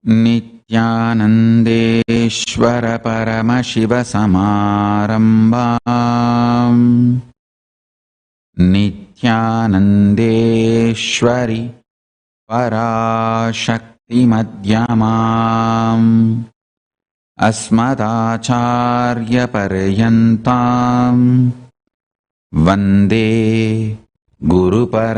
नित्यानन्देश्वर परमशिवसमारम्भाम् नित्यानन्देश्वरि पराशक्तिमध्यमाम् अस्मदाचार्यपर्यन्ताम् वन्दे गुरुपरम्पराम्।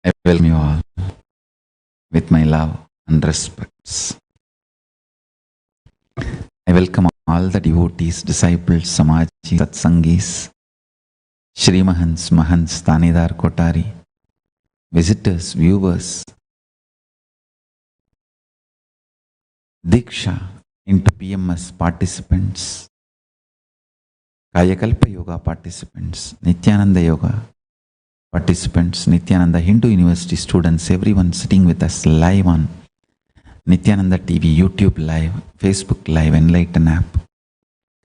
I welcome you all with my love and respects. I welcome all the devotees, disciples, Samaji, Satsangis, Shri Mahants, Mahants, Tanidar, Kotari, visitors, viewers, Diksha into PMS participants, Kayakalpa Yoga participants, Nityananda Yoga participants, Nityananda Hindu University students, everyone sitting with us live on Nityananda TV, YouTube Live, Facebook Live, Enlighten app,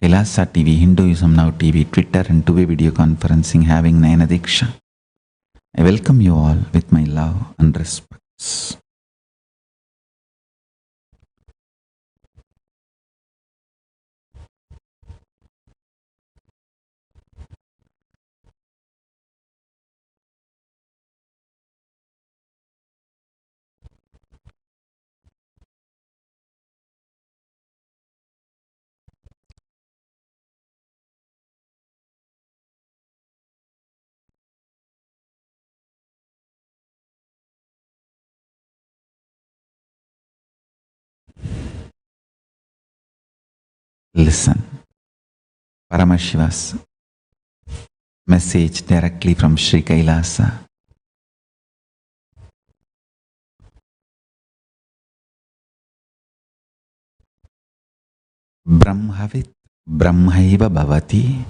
Kailasa TV, Hinduism Now TV, Twitter and two-way video conferencing having Nayana Diksha. I welcome you all with my love and respects. Listen, Paramashiva's message directly from Sri Kailasa. Brahmavit Brahmaiva Bhavati.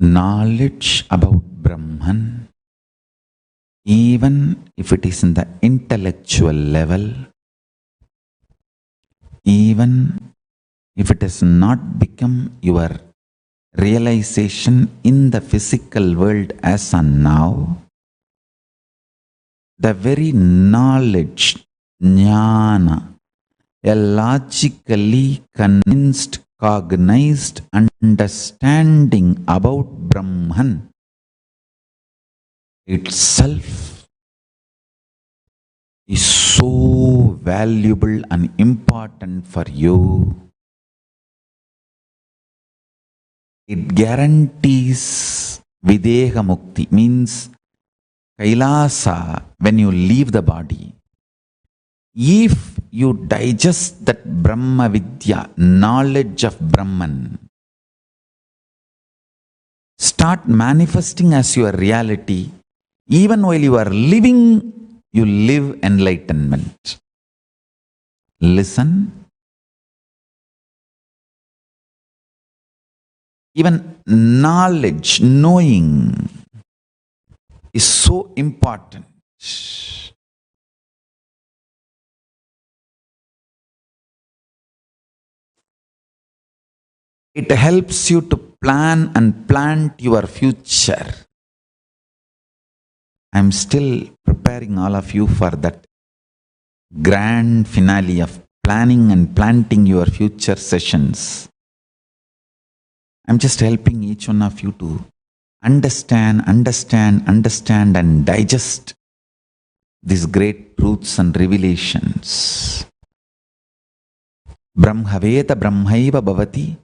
Knowledge about Brahman, even if it is in the intellectual level, even if it has not become your realization in the physical world as on now, the very knowledge, jnana, a logically convinced, cognized understanding about Brahman itself is so valuable and important for you. It guarantees Videha Mukti, means Kailasa, when you leave the body. If you digest that Brahma Vidya, knowledge of Brahman, start manifesting as your reality, even while you are living, you live enlightenment. Listen. Even knowledge, knowing is so important. It helps you to plan and plant your future. I'm still preparing all of you for that grand finale of planning and planting your future sessions. I'm just helping each one of you to understand, and digest these great truths and revelations. Brahmaveta Brahmaiva Bhavati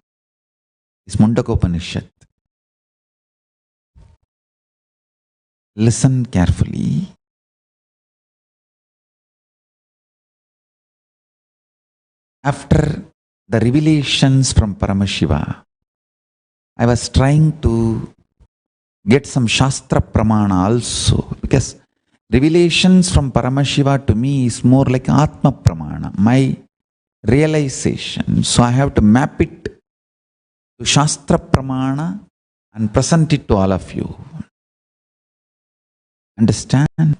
is Mundakopanishad. Listen carefully. After the revelations from Paramashiva, I was trying to get some Shastra Pramana also, because revelations from Paramashiva to me is more like Atma Pramana, my realization. So I have to map it to Shastra Pramana and present it to all of you. Understand?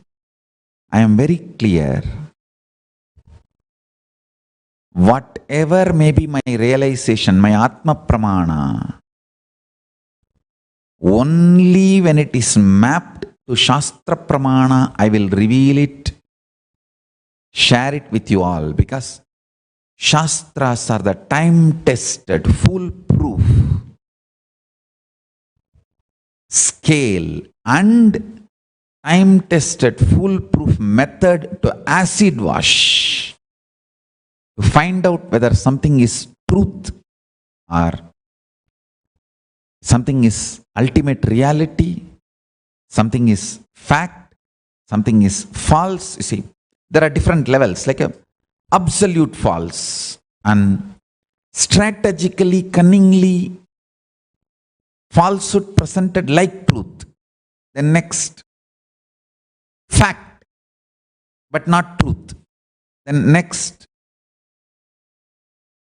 I am very clear. Whatever may be my realization, my Atma Pramana, only when it is mapped to Shastra Pramana, I will reveal it, share it with you all, because Shastras are the time-tested, foolproof scale and time-tested, foolproof method to acid wash, to find out whether something is truth or something is ultimate reality, something is fact, something is false. You see, there are different levels, like a absolute false and strategically, cunningly falsehood presented like truth. Then next, fact but not truth. Then next,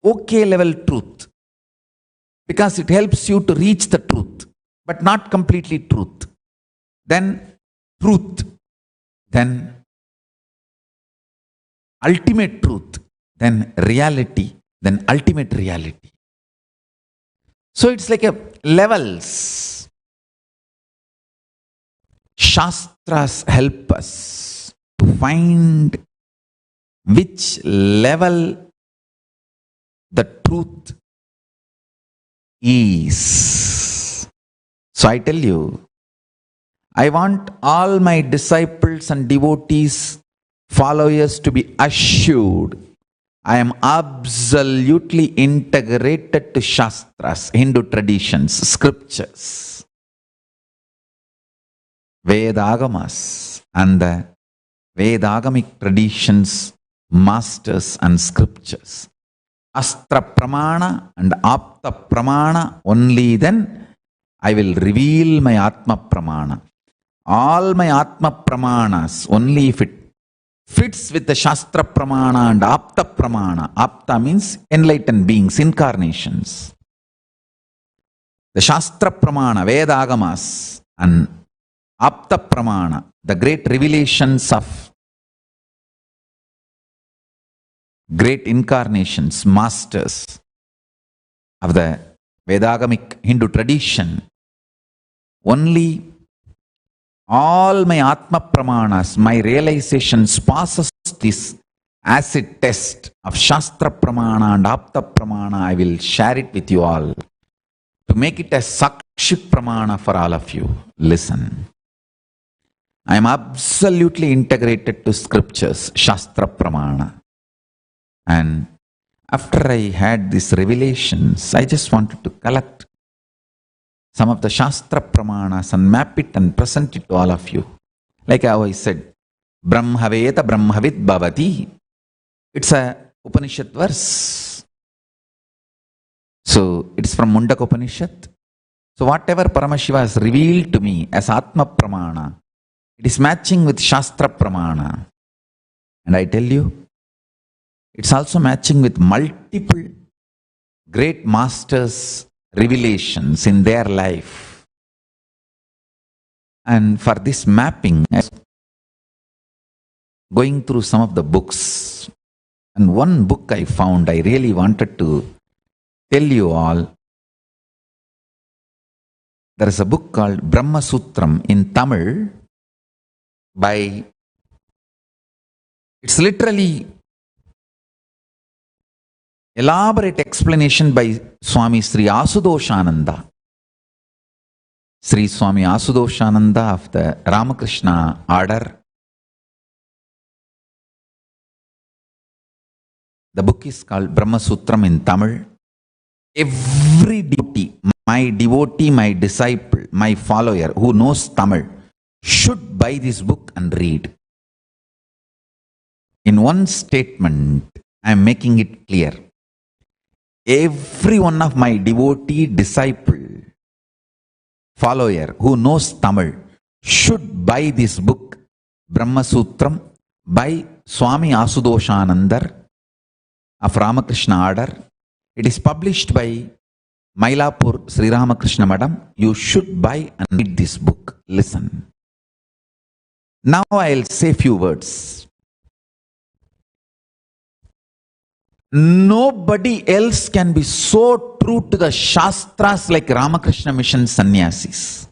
okay level truth, because it helps you to reach the truth but not completely truth. Then truth, then ultimate truth, then reality, then ultimate reality. So it's like a levels. Shastras help us to find which level the truth is. So I tell you, I want all my disciples and devotees, followers to be assured I am absolutely integrated to Shastras, Hindu traditions, scriptures, Vedagamas, and the Vedagamic traditions, masters and scriptures. Astra Pramana and Apta Pramana, only then I will reveal my Atma Pramana. All my Atma Pramanas, only if it fits with the Shastra Pramana and Apta Pramana. Apta means enlightened beings, incarnations. The Shastra Pramana, Vedagamas, and Apta Pramana, the great revelations of great incarnations, masters of the Vedagamic Hindu tradition. Only all my Atma Pramanas, my realizations passes this acid test of Shastra Pramana and Apta Pramana. I will share it with you all to make it a Sakshit Pramana for all of you. Listen. I am absolutely integrated to scriptures, Shastra Pramana. And after I had these revelations, I just wanted to collect some of the Shastra Pramanas and map it and present it to all of you. Like how I said, Brahmaveta Brahmavid Bhavati. It's a Upanishad verse. So it's from Mundaka Upanishad. So whatever Paramashiva has revealed to me as Atma Pramana, it is matching with Shastra Pramana. And I tell you, it's also matching with multiple great masters' revelations in their life. And for this mapping, I was going through some of the books. And one book I found, I really wanted to tell you all. There is a book called Brahma Sutram in Tamil by, it's literally elaborate explanation by Swami Sri Asudoshananda. Sri Swami Asudoshananda of the Ramakrishna order. The book is called Brahma Sutram in Tamil. Every devotee, my disciple, my follower who knows Tamil should buy this book and read. In one statement, I am making it clear. Every one of my devotee, disciple, follower who knows Tamil should buy this book, Brahma Sutram, by Swami Asudoshanandar of Ramakrishna order. It is published by Mylapore Sri Ramakrishna Madam. You should buy and read this book. Listen. Now I'll say few words. Nobody else can be so true to the Shastras like Ramakrishna Mission Sannyasis.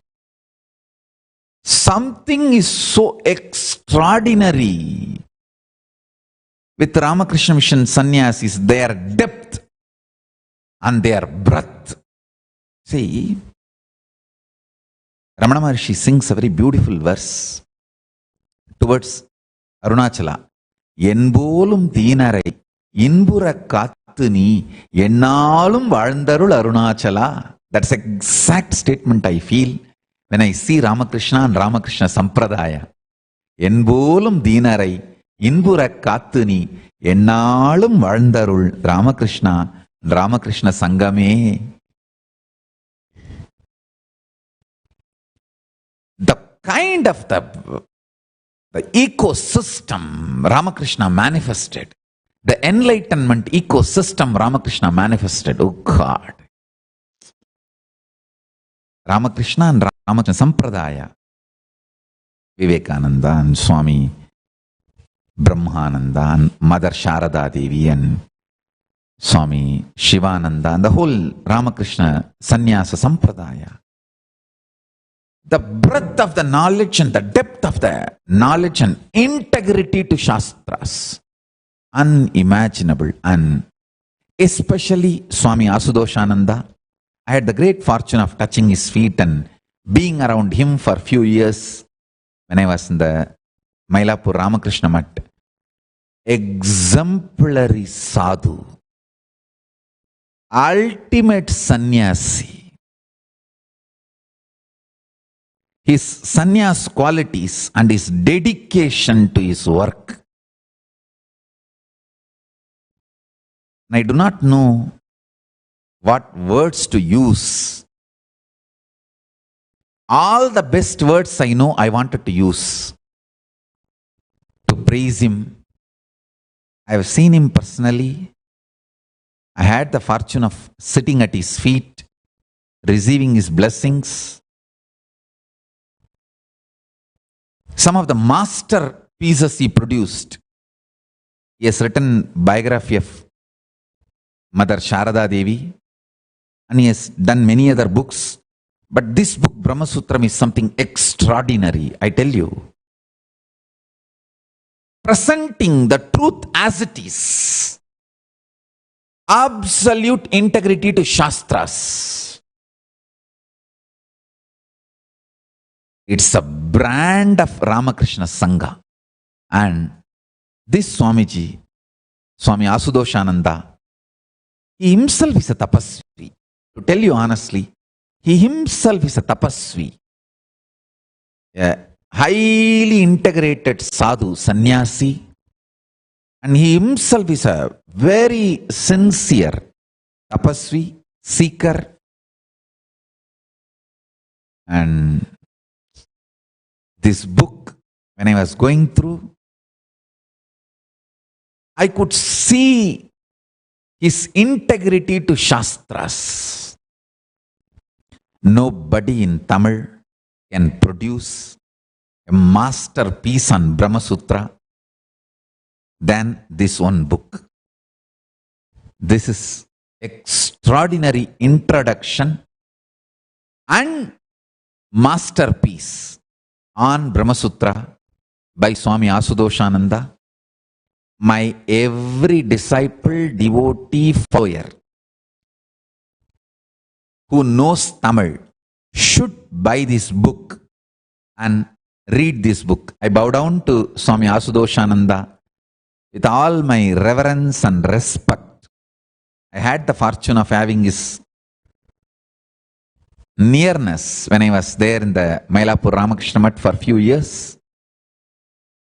Something is so extraordinary with Ramakrishna Mission Sannyasis, their depth and their breadth. See, Ramana Maharshi sings a very beautiful verse towards Arunachala. Enbolum Teenarai Inbura Katuni Yenalum Varndarul Arunachala. That's the exact statement I feel when I see Ramakrishna and Ramakrishna Sampradaya. Enbolum Teenarai Inbura Katuni Yenalum Varndarul Ramakrishna Sangame. The kind of the ecosystem Ramakrishna manifested, the enlightenment ecosystem Ramakrishna manifested, oh God. Ramakrishna and Ramakrishna Sampradaya, Vivekananda and Swami Brahmananda and Mother Sharada Devi and Swami Shivananda and the whole Ramakrishna Sannyasa Sampradaya. The breadth of the knowledge and the depth of the knowledge and integrity to Shastras, unimaginable. And especially Swami Asudoshananda, I had the great fortune of touching his feet and being around him for a few years when I was in the Mylapore Ramakrishna Math. Exemplary sadhu, ultimate sannyasi. His sannyas qualities and his dedication to his work. I do not know what words to use. All the best words I know I wanted to use to praise him. I have seen him personally. I had the fortune of sitting at his feet, receiving his blessings. Some of the masterpieces he produced. He has written biography of Mother Sharada Devi and he has done many other books. But this book, Brahma Sutram, is something extraordinary, I tell you. Presenting the truth as it is. Absolute integrity to Shastras. It's a brand of Ramakrishna Sangha. And this Swamiji, Swami Asudoshananda, he himself is a tapasvi. To tell you honestly, he himself is a tapasvi. A highly integrated sadhu, sannyasi. And he himself is a very sincere tapasvi, seeker. And this book, when I was going through, I could see his integrity to Shastras. Nobody in Tamil can produce a masterpiece on Brahma Sutra than this one book. This is extraordinary introduction and masterpiece on Brahma Sutra by Swami Asudoshananda. my every disciple, devotee, follower who knows Tamil should buy this book and read this book. I bow down to Swami Asudoshananda with all my reverence and respect. I had the fortune of having his nearness when I was there in the Mylapore Ramakrishna Math for a few years.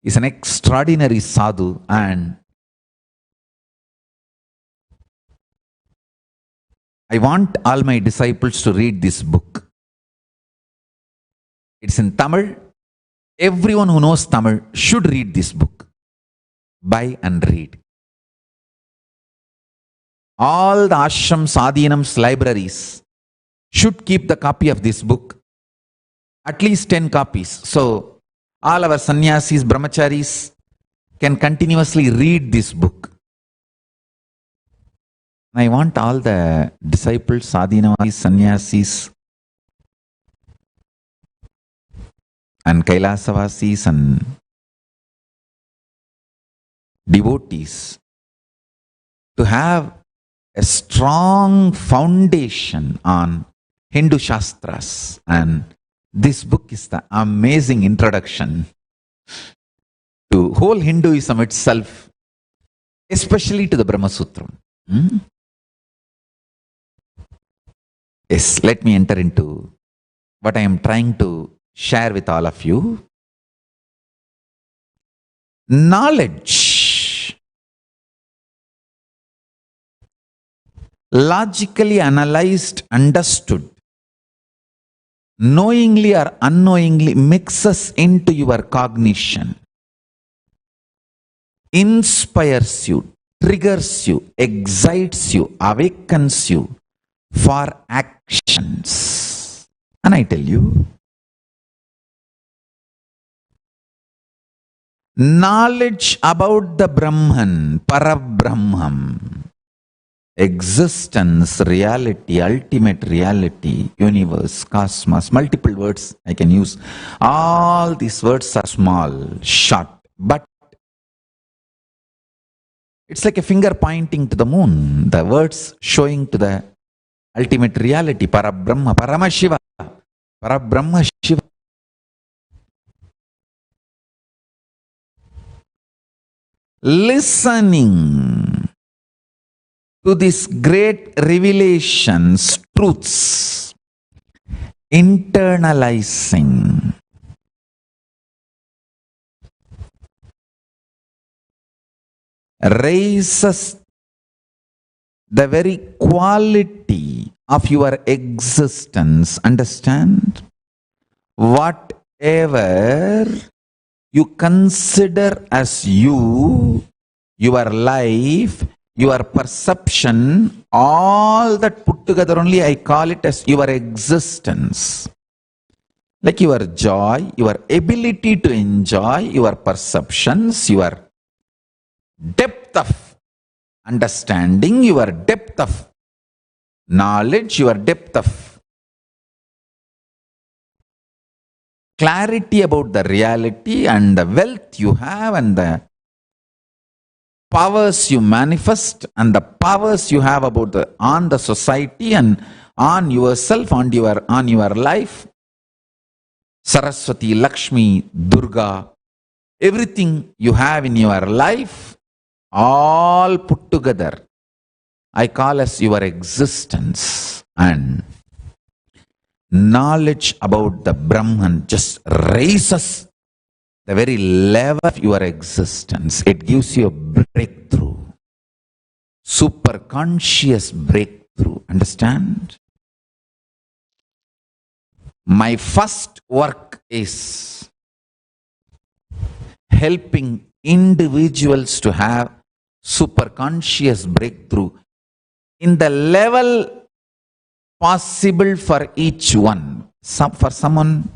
He's an extraordinary sadhu, and I want all my disciples to read this book. It's in Tamil. Everyone who knows Tamil should read this book. Buy and read. All the ashrams, adhinams, libraries should keep the copy of this book. At least 10 copies. So, all our sannyasis, brahmacharis can continuously read this book. I want all the disciples, sadhinavis, sannyasis, and Kailasavasis and devotees to have a strong foundation on Hindu Shastras, and this book is the amazing introduction to whole Hinduism itself, especially to the Brahma Sutram. Yes, let me enter into what I am trying to share with all of you. Knowledge, logically analyzed, understood, knowingly or unknowingly mixes into your cognition, inspires you, triggers you, excites you, awakens you for actions. And I tell you, knowledge about the Brahman, Parabrahman, existence, reality, ultimate reality, universe, cosmos, multiple words I can use. All these words are small, short, but it's like a finger pointing to the moon. The words showing to the ultimate reality, Parabrahma, Paramashiva, Parabrahma Shiva. Listening to these great revelations, truths, internalizing, raises the very quality of your existence. Understand? Whatever you consider as you, your life, your perception, all that put together only I call it as your existence. Like your joy, your ability to enjoy, your perceptions, your depth of understanding, your depth of knowledge, your depth of clarity about the reality and the wealth you have and the powers you manifest and the powers you have about on the society and on yourself, on your life. Saraswati, Lakshmi, Durga, everything you have in your life, all put together, I call as your existence. And knowledge about the Brahman just raises the very level of your existence. It gives you a breakthrough, super conscious breakthrough. Understand? My first work is helping individuals to have super conscious breakthrough in the level possible for each one. For someone,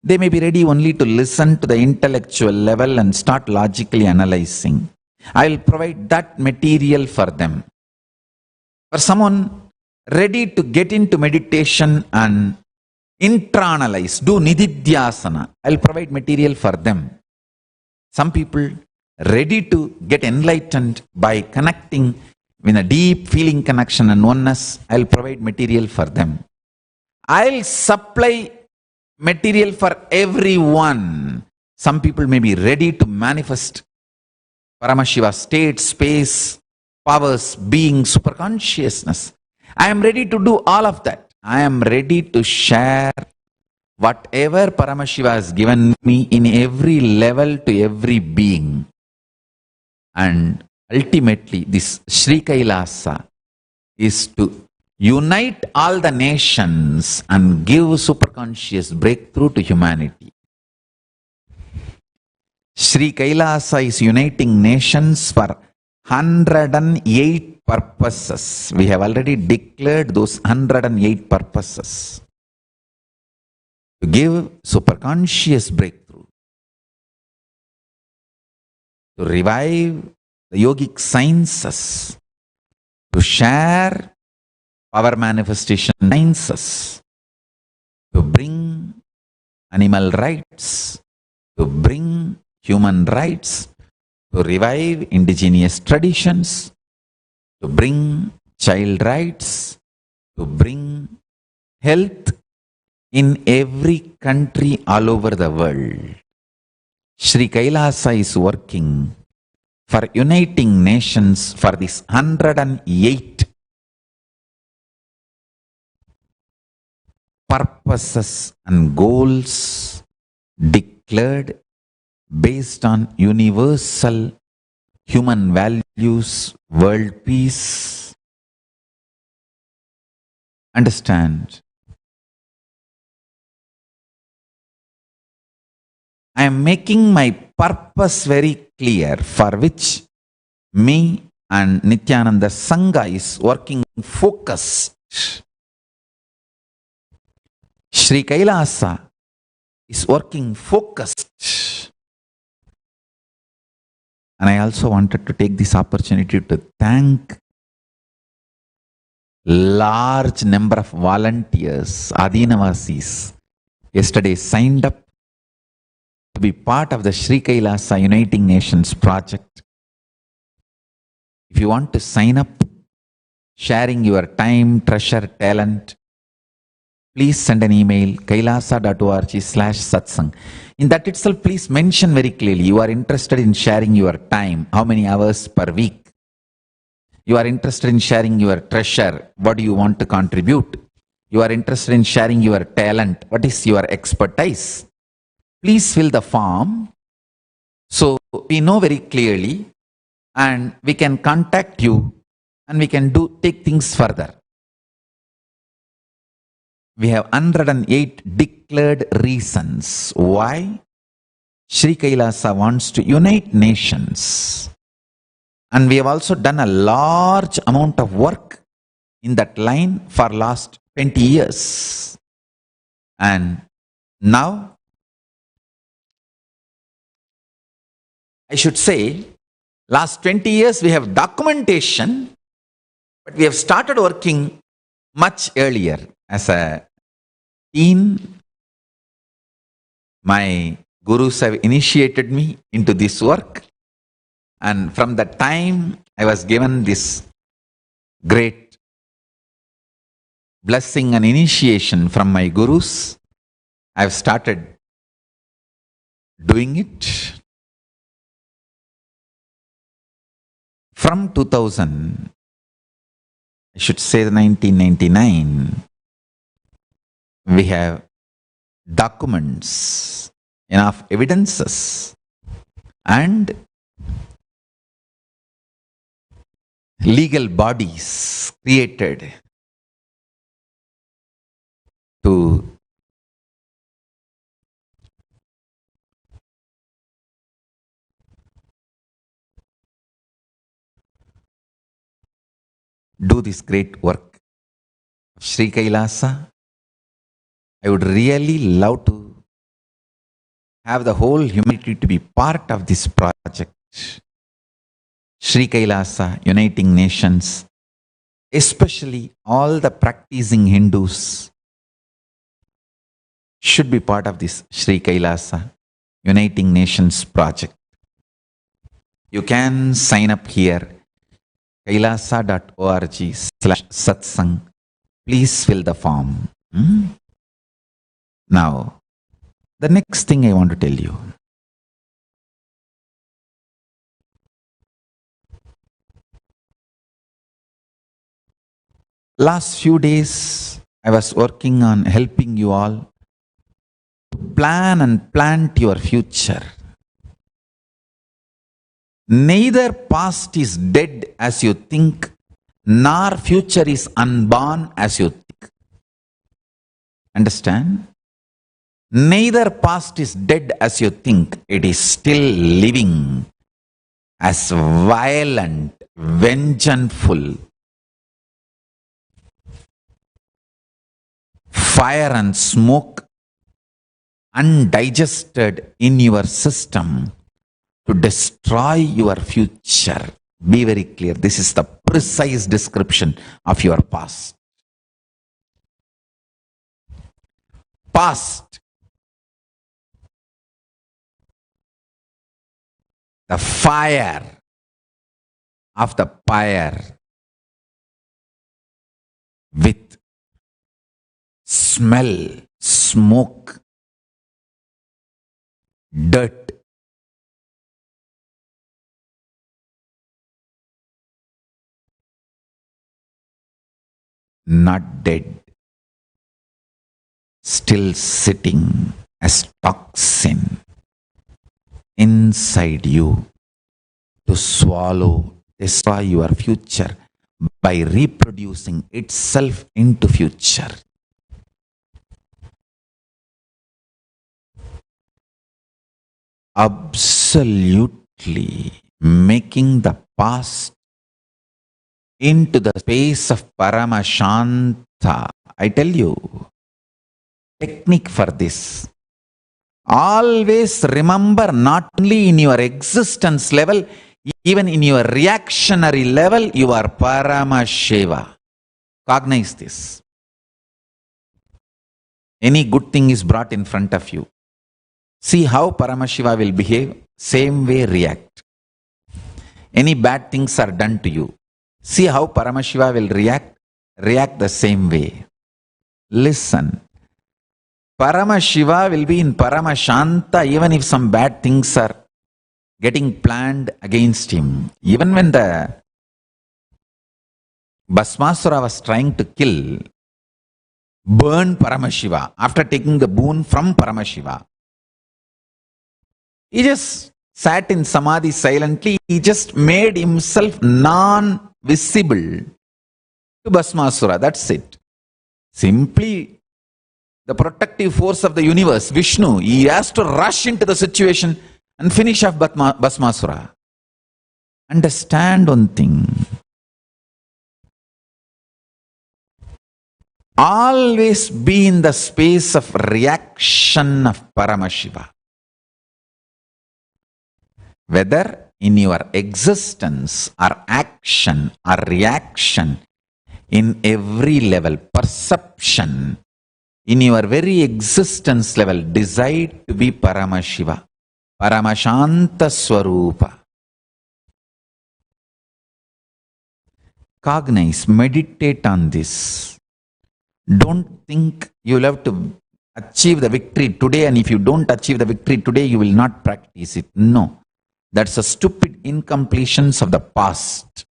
they may be ready only to listen to the intellectual level and start logically analyzing. I will provide that material for them. For someone ready to get into meditation and intra-analyze, do nididhyasana, I will provide material for them. Some people ready to get enlightened by connecting in a deep feeling connection and oneness, I'll provide material for them. I'll supply material for everyone. Some people may be ready to manifest Paramashiva state, space, powers, being, superconsciousness. I am ready to do all of that. I am ready to share whatever Paramashiva has given me in every level to every being. And ultimately, this Sri Kailasa is to unite all the nations and give superconscious breakthrough to humanity. Sri Kailasa is uniting nations for 108 purposes. We have already declared those 108 purposes. To give superconscious breakthrough, to revive the yogic sciences, to share power manifestation sciences, to bring animal rights, to bring human rights, to revive indigenous traditions, to bring child rights, to bring health in every country all over the world. Sri Kailasa is working for uniting nations for this 108 purposes and goals declared based on universal human values, world peace. Understand? I am making my purpose very clear, for which me and Nityananda Sangha is working focused. Sri Kailasa is working focused. And I also wanted to take this opportunity to thank large number of volunteers, Adinavasis, yesterday signed up to be part of the Sri Kailasa Uniting Nations project. If you want to sign up, sharing your time, treasure, talent, please send an email kailasa.org/satsang. In that itself, please mention very clearly you are interested in sharing your time, how many hours per week. You are interested in sharing your treasure, what do you want to contribute. You are interested in sharing your talent, what is your expertise. Please fill the form so we know very clearly and we can contact you and we can take things further. We have 108 declared reasons why Sri Kailasa wants to unite nations. And we have also done a large amount of work in that line for last 20 years. And now, I should say, last 20 years we have documentation, but we have started working much earlier. As a teen, my gurus have initiated me into this work, and from that time I was given this great blessing and initiation from my gurus. I have started doing it. From 2000, I should say 1999, we have documents, enough evidences, and legal bodies created to do this great work of Sri Kailasa. I would really love to have the whole humanity to be part of this project. Sri Kailasa, Uniting Nations, especially all the practicing Hindus should be part of this Sri Kailasa, Uniting Nations project. You can sign up here, kailasa.org/satsang. Please fill the form. Now, the next thing I want to tell you. Last few days, I was working on helping you all to plan and plant your future. Neither past is dead as you think, nor future is unborn as you think. Understand? Neither past is dead as you think. It is still living as violent, vengeful fire and smoke, undigested in your system to destroy your future. Be very clear. This is the precise description of your past. Past. The fire of the pyre with smell, smoke, dirt. Not dead. Still sitting as toxin inside you to swallow, destroy your future by reproducing itself into future. Absolutely making the past into the space of Paramashanta. I tell you, technique for this. Always remember, not only in your existence level, even in your reactionary level, you are Paramasheva. Cognize this. Any good thing is brought in front of you. See how Paramashiva will behave, same way react. Any bad things are done to you. See how Paramashiva will react the same way. Listen. Paramashiva will be in Paramashanta even if some bad things are getting planned against him. Even when the Bhasmasura was trying to burn Paramashiva after taking the boon from Paramashiva, he just sat in Samadhi silently. He just made himself non-visible to Bhasmasura. That's it. Simply the protective force of the universe, Vishnu, he has to rush into the situation and finish off Bhasmasura. Understand one thing. Always be in the space of reaction of Paramashiva. Whether in your existence or action or reaction, in every level, perception, in your very existence level, decide to be Paramashiva, Paramashanta Swarupa. Cognize, meditate on this. Don't think you'll have to achieve the victory today, and if you don't achieve the victory today, you will not practice it. No. That's a stupid incompletions of the past.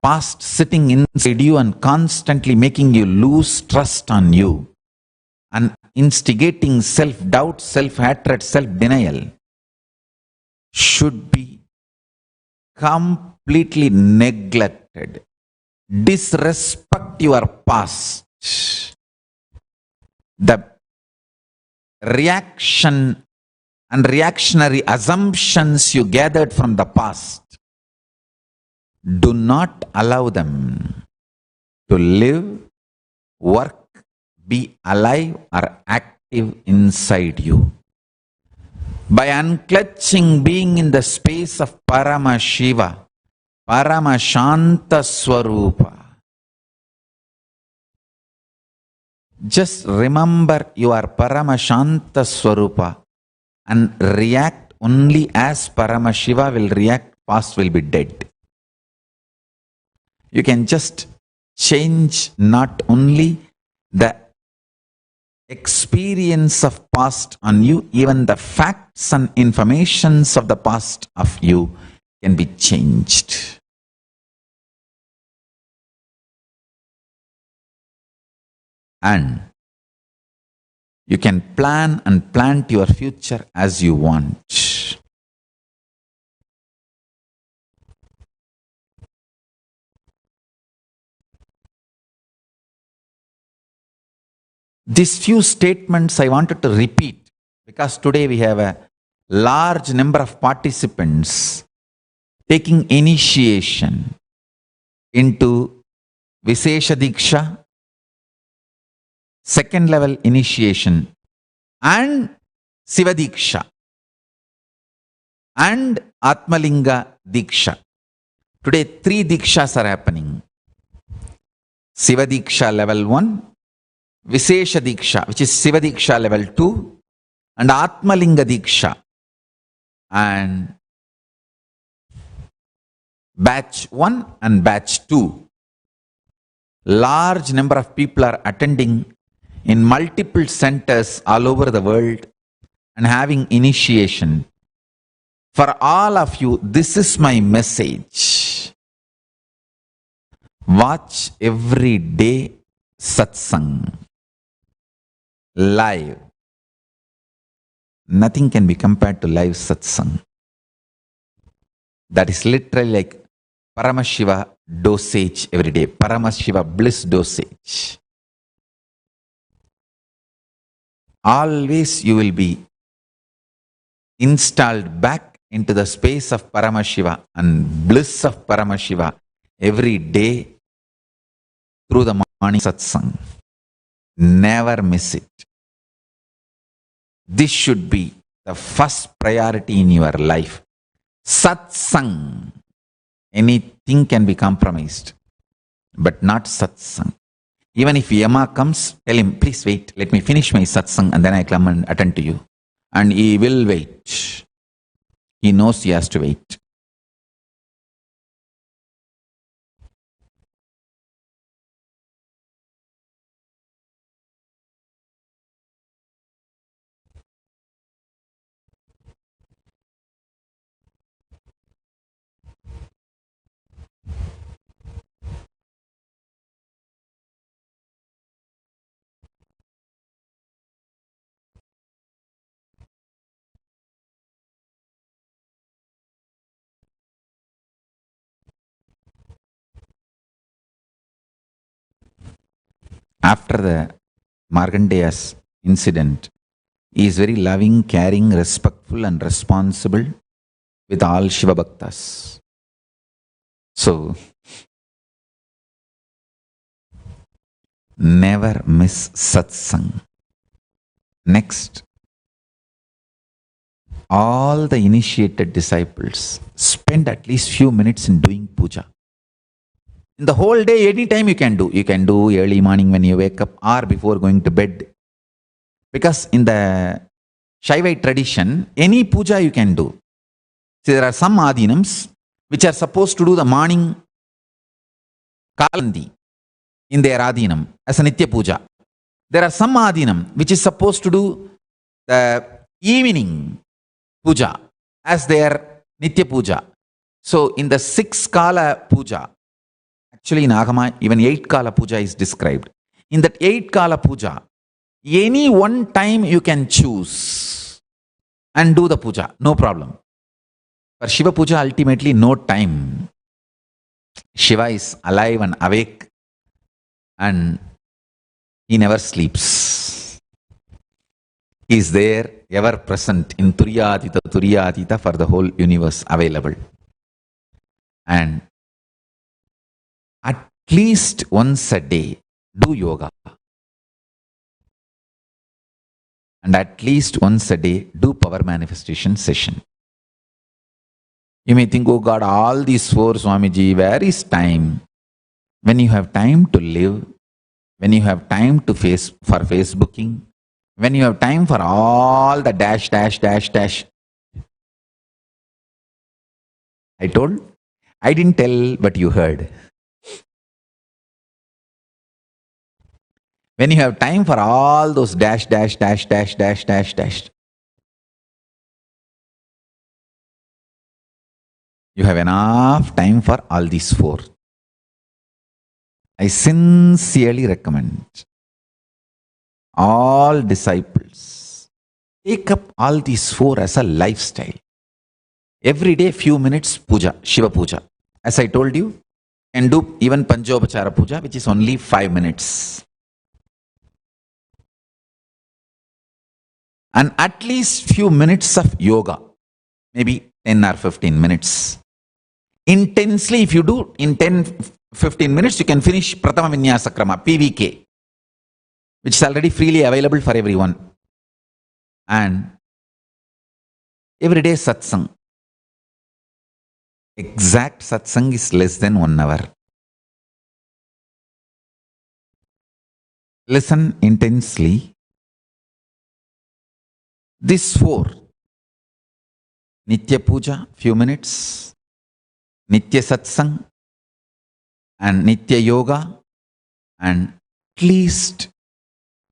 Past sitting inside you and constantly making you lose trust on you and instigating self-doubt, self-hatred, self-denial should be completely neglected. Disrespect your past. The reaction and reactionary assumptions you gathered from the past, do not allow them to live, work, be alive or active inside you. By unclutching being in the space of Paramashiva, Paramashanta Swarupa, just remember you are Paramashanta Swarupa and react only as Paramashiva will react, past will be dead. You can just change not only the experience of past on you, even the facts and informations of the past of you can be changed. And you can plan and plant your future as you want. These few statements I wanted to repeat because today we have a large number of participants taking initiation into Vishesha Diksha, second level initiation, and Siva Diksha, and Atmalinga Diksha. Today 3 Dikshas are happening. Siva Diksha level 1, Vishesha Diksha, which is Siva Diksha level 2, and Atmalinga Diksha. And batch 1 and batch 2. Large number of people are attending in multiple centers all over the world and having initiation. For all of you, this is my message. Watch every day satsang. Live. Nothing can be compared to live satsang. That is literally like Paramashiva dosage every day. Paramashiva bliss dosage. Always you will be installed back into the space of Paramashiva and bliss of Paramashiva every day through the morning satsang. Never miss it. This should be the first priority in your life. Satsang. Anything can be compromised, but not satsang. Even if Yama comes, tell him, please wait, let me finish my satsang and then I come and attend to you. And he will wait. He knows he has to wait. After the Markandeya's incident, he is very loving, caring, respectful and responsible with all Shiva Bhaktas. So, never miss satsang. Next, all the initiated disciples spend at least few minutes in doing puja. In the whole day, anytime you can do. You can do early morning when you wake up or before going to bed. Because in the Shaivite tradition, any puja you can do. See, there are some adhinams which are supposed to do the morning kalandi in their adhinam as a nitya puja. There are some adhinam which is supposed to do the evening puja as their nitya puja. So in the 6 kala puja, actually in Agama, even 8 kala puja is described. In that 8 kala puja, any one time you can choose and do the puja, no problem. For Shiva puja, ultimately no time. Shiva is alive and awake and he never sleeps. He is there, ever present in Turyatita for the whole universe available. And at least once a day, do yoga. And at least once a day, do power manifestation session. You may think, oh God, all these 4, Swamiji, where is time? When you have time to live, when you have time to for Facebooking, when you have time for all the dash, I told? I didn't tell, but you heard. When you have time for all those dash, dash, dash, dash, dash, dash, dash, you have enough time for all these four. I sincerely recommend all disciples take up all these four as a lifestyle. Every day, few minutes puja, Shiva puja. As I told you, and do even Panchopachara puja, which is only 5 minutes. And at least few minutes of yoga, maybe 10 or 15 minutes. Intensely, if you do in 10-15 minutes, you can finish Pratama Vinyasa Krama, PVK, which is already freely available for everyone. And everyday satsang. Exact satsang is less than 1 hour. Listen intensely. This four, Nitya Puja, few minutes, Nitya Satsang, and Nitya Yoga, and at least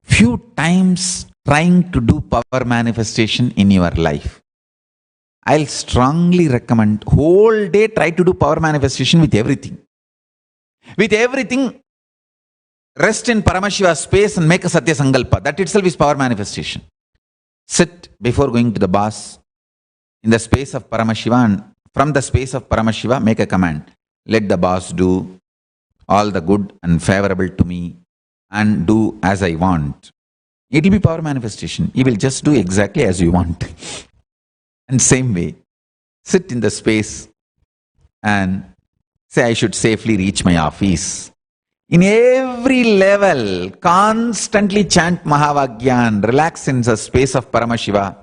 few times trying to do power manifestation in your life. I'll strongly recommend whole day try to do power manifestation with everything. With everything, rest in Paramashiva's space and make a Satya Sankalpa. That itself is power manifestation. Sit before going to the boss in the space of Paramashiva, and from the space of Paramashiva make a command. Let the boss do all the good and favorable to me and do as I want. It will be power manifestation. He will just do exactly as you want. And same way, sit in the space and say, I should safely reach my office. In every level, constantly chant Mahavagya and relax in the space of Paramashiva.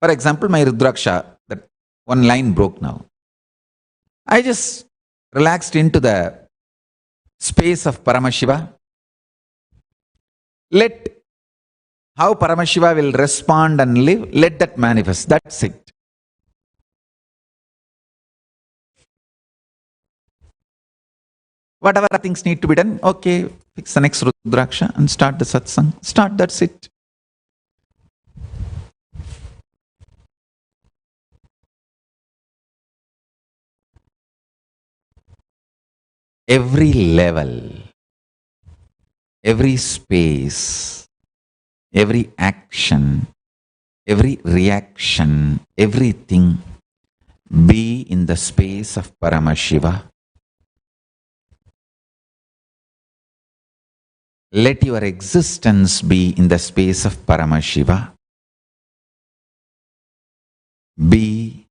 For example, my Rudraksha, that one line broke now. I just relaxed into the space of Paramashiva. Let how Paramashiva will respond and live, let that manifest. That's it. Whatever things need to be done, okay, fix the next Rudraksha and start the satsang. Start, that's it. Every level, every space, every action, every reaction, everything be in the space of Paramashiva. Let your existence be in the space of Paramashiva. Be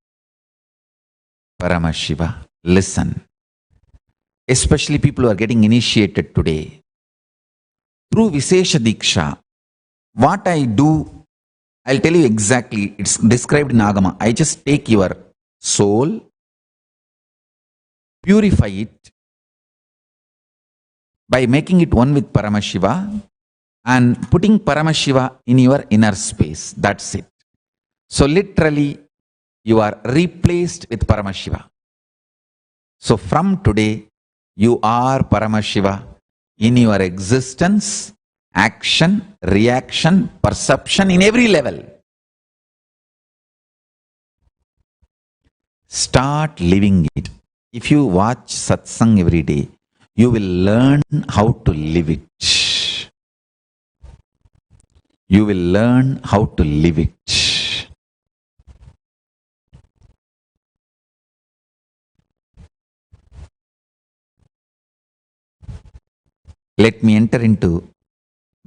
Paramashiva. Listen. Especially people who are getting initiated today. Through Vishesha Diksha, what I do, I'll tell you exactly. It's described in Agama. I just take your soul, purify it by making it one with Paramashiva and putting Paramashiva in your inner space. That's it. So literally, you are replaced with Paramashiva. So from today, you are Paramashiva in your existence, action, reaction, perception, in every level. Start living it. If you watch satsang every day, you will learn how to live it. You will learn how to live it. Let me enter into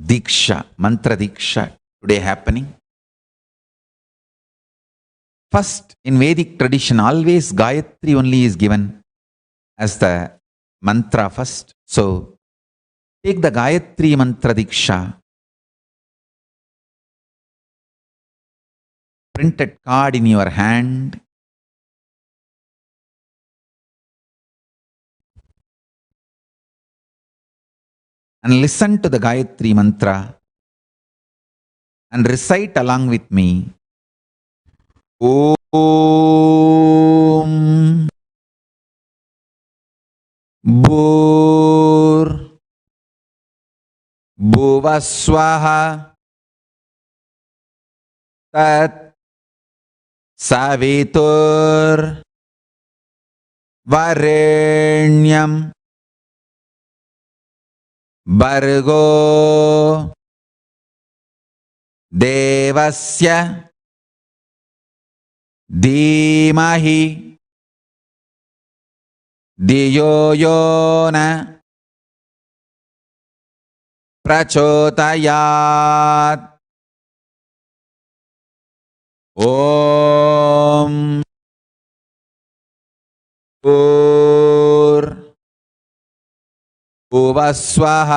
Diksha, Mantra Diksha today happening. First, in Vedic tradition, always Gayatri only is given as the mantra first. So, take the Gayatri Mantra Diksha. Printed card in your hand. And listen to the Gayatri Mantra and recite along with me. Om भूर् भुवस्वः तत् सवितुर् वरेण्यं भर्गो देवस्य धीमहि धियो यो न प्रचोदयात्। ॐ भूर् भुवस्वः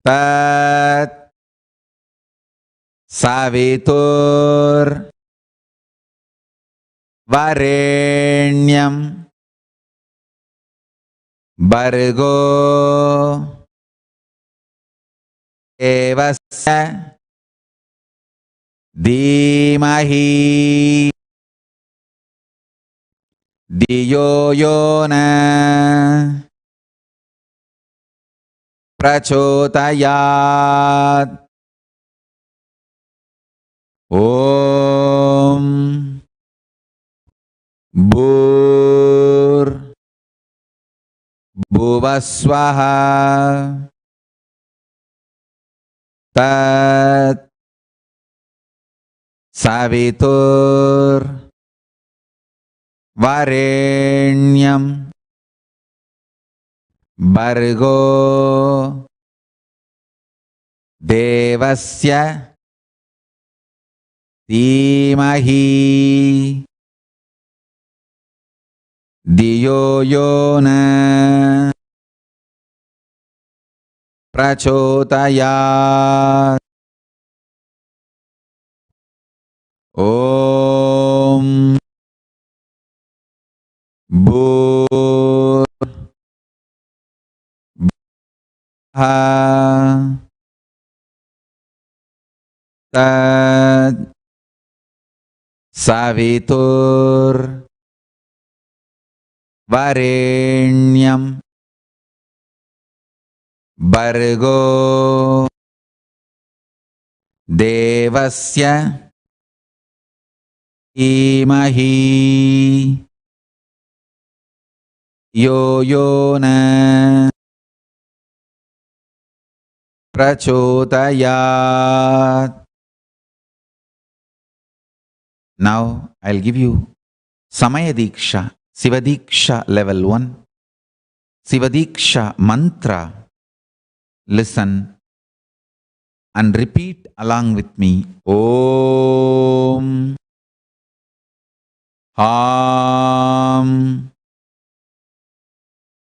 तत् सवितुर् वरेण्यं भर्गो देवस्य धीमहि धियो यो न प्रचोदयात्। ॐ भूर् भुवस्वः तत् सवितुर् वरेण्यं भर्गो देवस्य धीमहि धियो यो न प्रचोदयात्। ॐ भूर् तत् सवितुर् वरेण्यं भर्गो देवस्य धीमहि यो यो न प्रचोदयात्. Now I'll give you Samaya Diksha, Siva Diksha level 1, Siva Diksha mantra. Listen and repeat along with me. Om Ham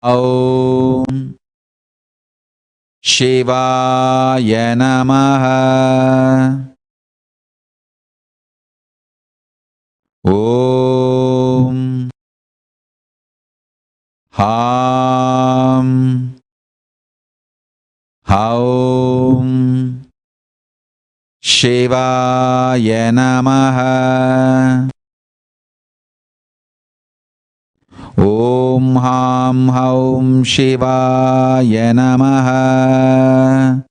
Aum Shivaya Namaha. Om Ham Haum Shivaya Namaha. Om Ham Haum Shivaya Namaha.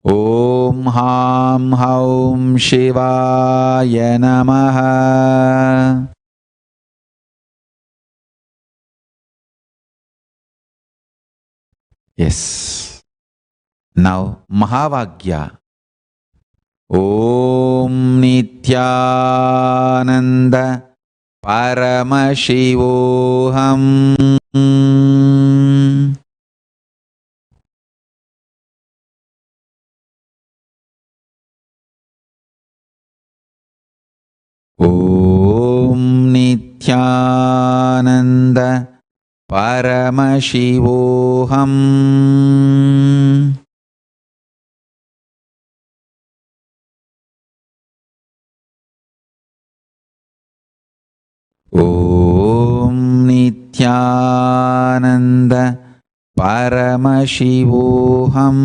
Om Ham Haum Shivaya Namaha. Yes. Now Mahavagya. Om Nityananda Paramashivoham. Om Nityananda Paramashivoham. Om Nityananda Paramashivoham.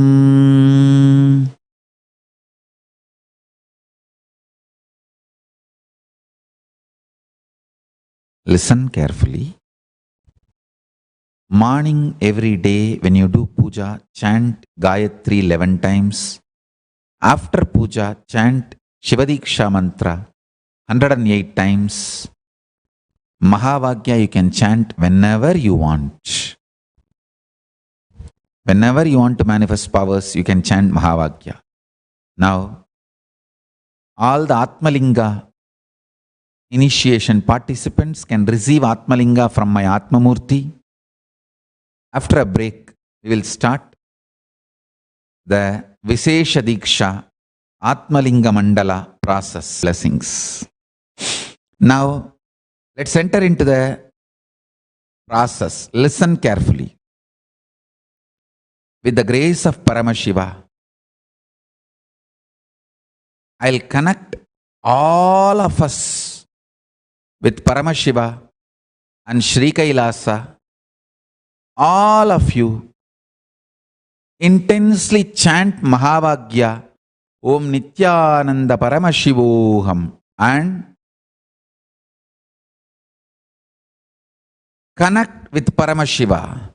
Listen carefully. Morning every day when you do puja, chant Gayatri 11 times. After puja, chant Shivadiksha mantra 108 times. Mahavagya you can chant whenever you want. Whenever you want to manifest powers, you can chant Mahavagya. Now, all the Atmalinga initiation participants can receive Atmalinga from my Atmamurti. After a break, we will start the Visesha Diksha Atmalinga Mandala process blessings. Now, let's enter into the process. Listen carefully. With the grace of Paramashiva, I'll connect all of us with Paramashiva and Sri Kailasa. All of you intensely chant Mahavagya Om Nityananda Paramashivoham and connect with Paramashiva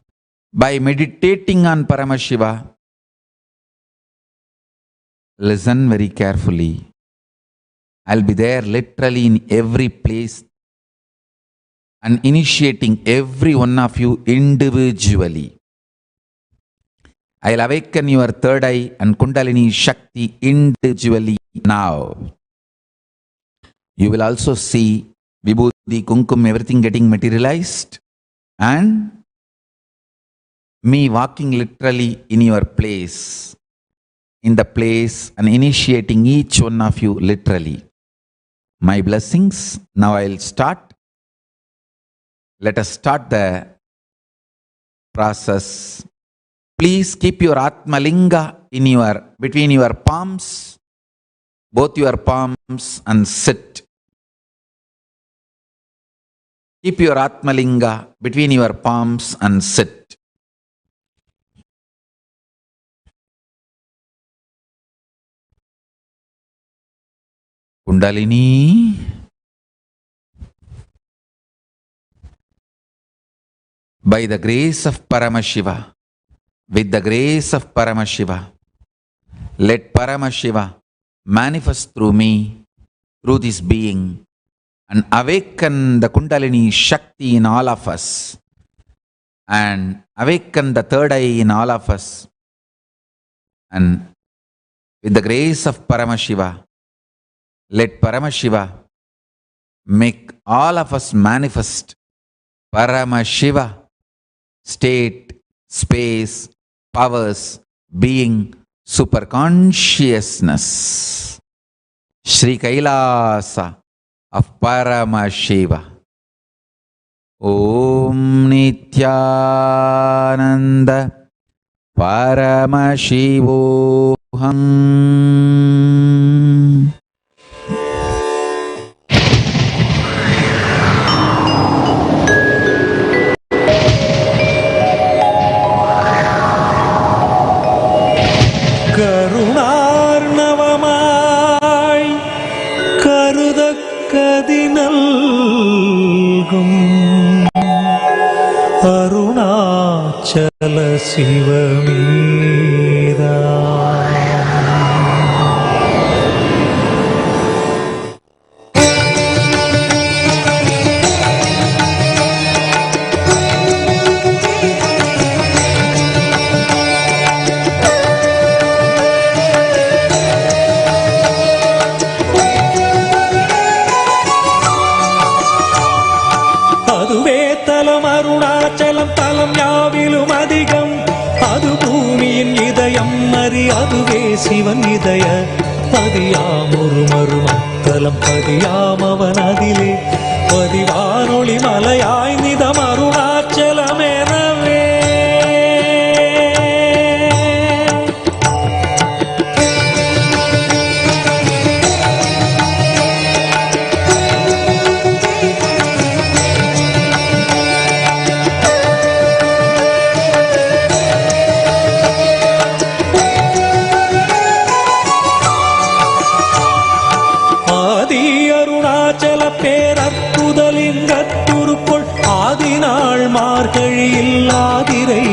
by meditating on Paramashiva. Listen very carefully. I'll be there literally in every place and initiating every one of you individually. I'll awaken your third eye and Kundalini Shakti individually now. You will also see Vibhuti, Kumkum, everything getting materialized and me walking literally in your place, in the place and initiating each one of you literally. My blessings. Now I'll start. Let us start the process. Please keep your Atmalinga between your palms, both your palms, and sit. Keep your Atmalinga between your palms and sit. Kundalini, by the grace of Paramashiva, with the grace of Paramashiva, let Paramashiva manifest through me, through this being, and awaken the Kundalini Shakti in all of us, and awaken the third eye in all of us. And with the grace of Paramashiva, let Paramashiva make all of us manifest Paramashiva state, space, powers, being, superconsciousness, Sri Kailasa of Paramashiva. Om Nityananda Paramashivoham. கருணார்ணவமாய் கருதக்கதினல்கும் Arunachal சிவமீரா. Arunachalam தலம் யாவிலும் அதிகம், அது பூமியின் இதயம் அறி, அதுவே சிவன் இதய பதியாம் ஒரு மறுமத்தலம் பதியாம் அவன் அதிலே பதிவானொளி மலையாய் நிதம் அருணாச்சலம் எனவே. பேரற்புதலிங்கத்துரு ஆதிநாள் மார்கழியில் ஆதிரை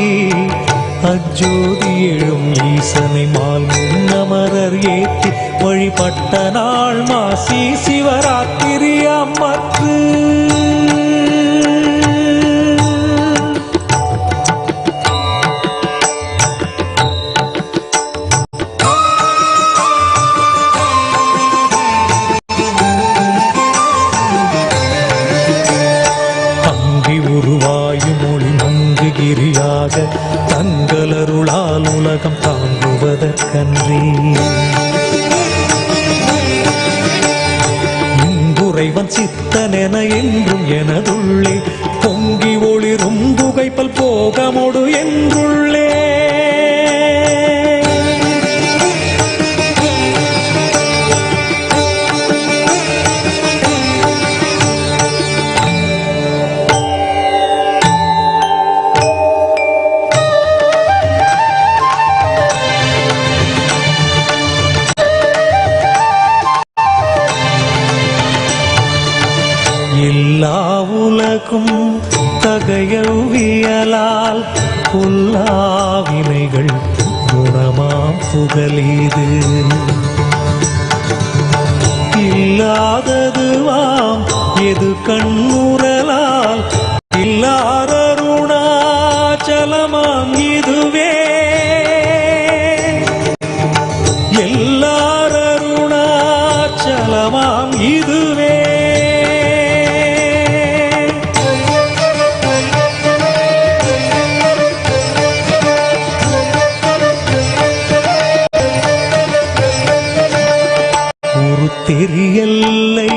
அஜோதி எழும் ஈசனை மால் முன்னமரர் ஏற்றி வழிபட்ட நாள் மாசி சிவராத்திரி அம்மற்று உருவாயும் மொழி மங்குகிரியாக தங்களருளால் உலகம் தாங்குவதற்கன்றி இங்குறைவன் சித்தனென என்றும் எனதுள்ளே பொங்கி ஒளிரும் புகைப்பல் போகமொடு என்றுள்ளே எல்லா உலகும் தகையவியலால் புல்லாவினைகள் குணமாம் புகழீது இல்லாததுவாம் எது கண்ணுறலால் இல்லாரருணாச்சலமாம் இதுவே எல்லாரருணாச்சலமாம் இதுவே தெரியல்லை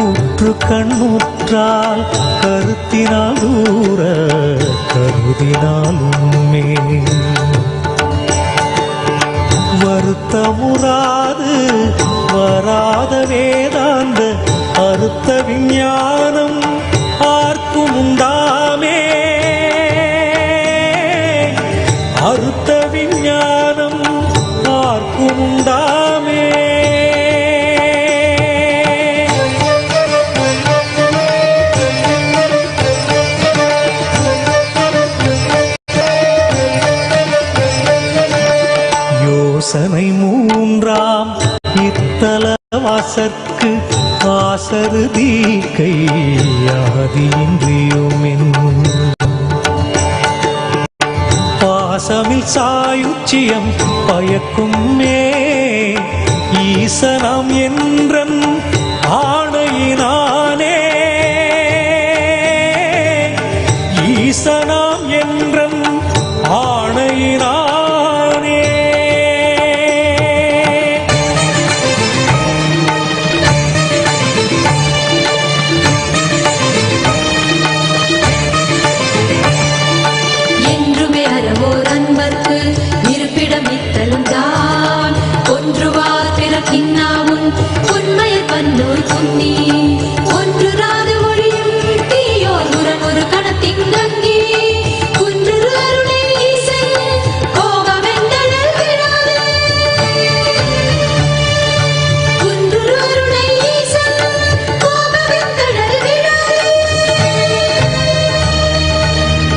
உற்று கண்ணுற்றால் கருத்தினால் தூர கருதினாலுமே வருத்தமுறாது வராத வேதாந்த அறுத்த விஞ்ஞானம் ஆர்க்கும் உண்டாமே அறுத்த விஞ்ஞானம் ஆர்க்கும் உண்டாமே யோசனை மூன்றாம் இத்தல வாசற்கு ஆசரு தீக்கை ஆதியின்றியுமென் பாசமில் சாயுச்சியம் பயக்குமே ஈசனம் என்றன் ஆணையினானே ஈசனாம் என்றன் ஆணையினானே உண்மையை பன்னோய் பொன்னி ஒன்று ராது மொழியும் தீயோர் முரணொரு கணத்தின் கங்கி குன்று அருணை ஈசன் கோபமெந்தனல் விடாது குன்று அருணை ஈசன் கோபமெந்தனல் விடாது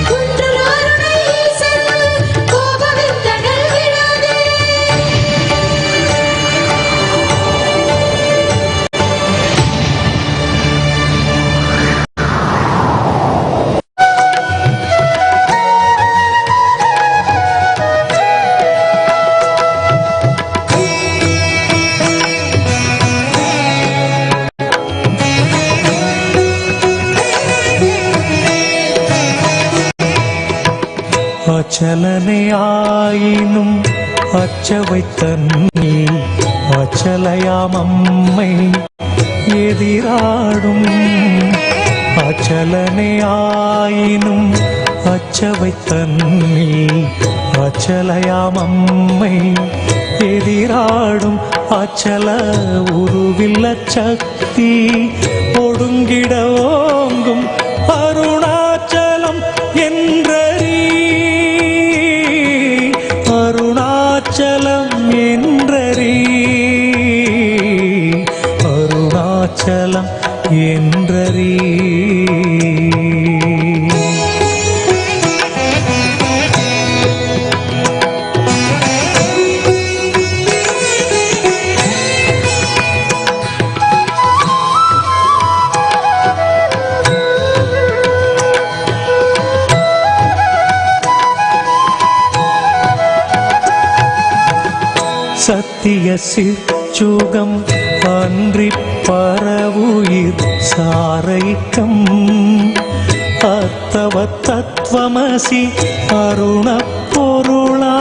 குன்று அருணை ஈசன் கோபமெந்தனல் விடாது அச்சலனை ஆயினும் அச்சவை தன்னி அச்சலையாம் அம்மை எதிராடும் அச்சலனை ஆயினும் அச்சவை தன்னி அச்சலையாம் அம்மை எதிராடும் அச்சல உருவில்ல சக்தி ஒடுங்கிட ஓங்கும் அருணாச்சலம் என்றறி அருணாச்சலம் என்றறி அருணாச்சலம் என்றறி. சத்திய சிற்சுகம் அன்றி பரவுயிர் சாரைக்கம் அர்த்தவ தத்துவமசி அருண பொருளாமச்சலத்து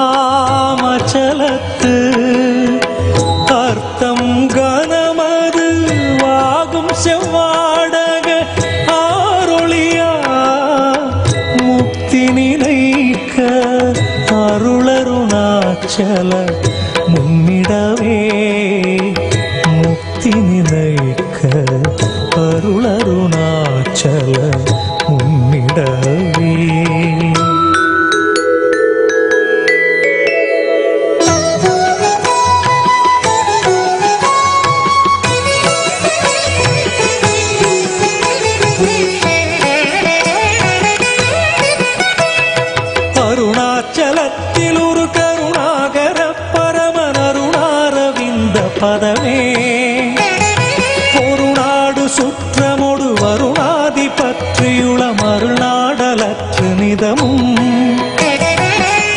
அர்த்தம் கனமது வாகும் செவ்வாடக ஆரொளியா முக்தி நினைக்க அருளருணாச்சல முன்னிடவே முக்தி நினைக்க அருளருணாச்சல முன்னிடவே. அருணாச்சலத்தில் ஒரு கருணாகர பரமன் அருணாரவிந்த பதமே ஒரு நாடு சுற்றமொடு வருணாதி பற்றியுள மறுநாடலற்று நிதமும்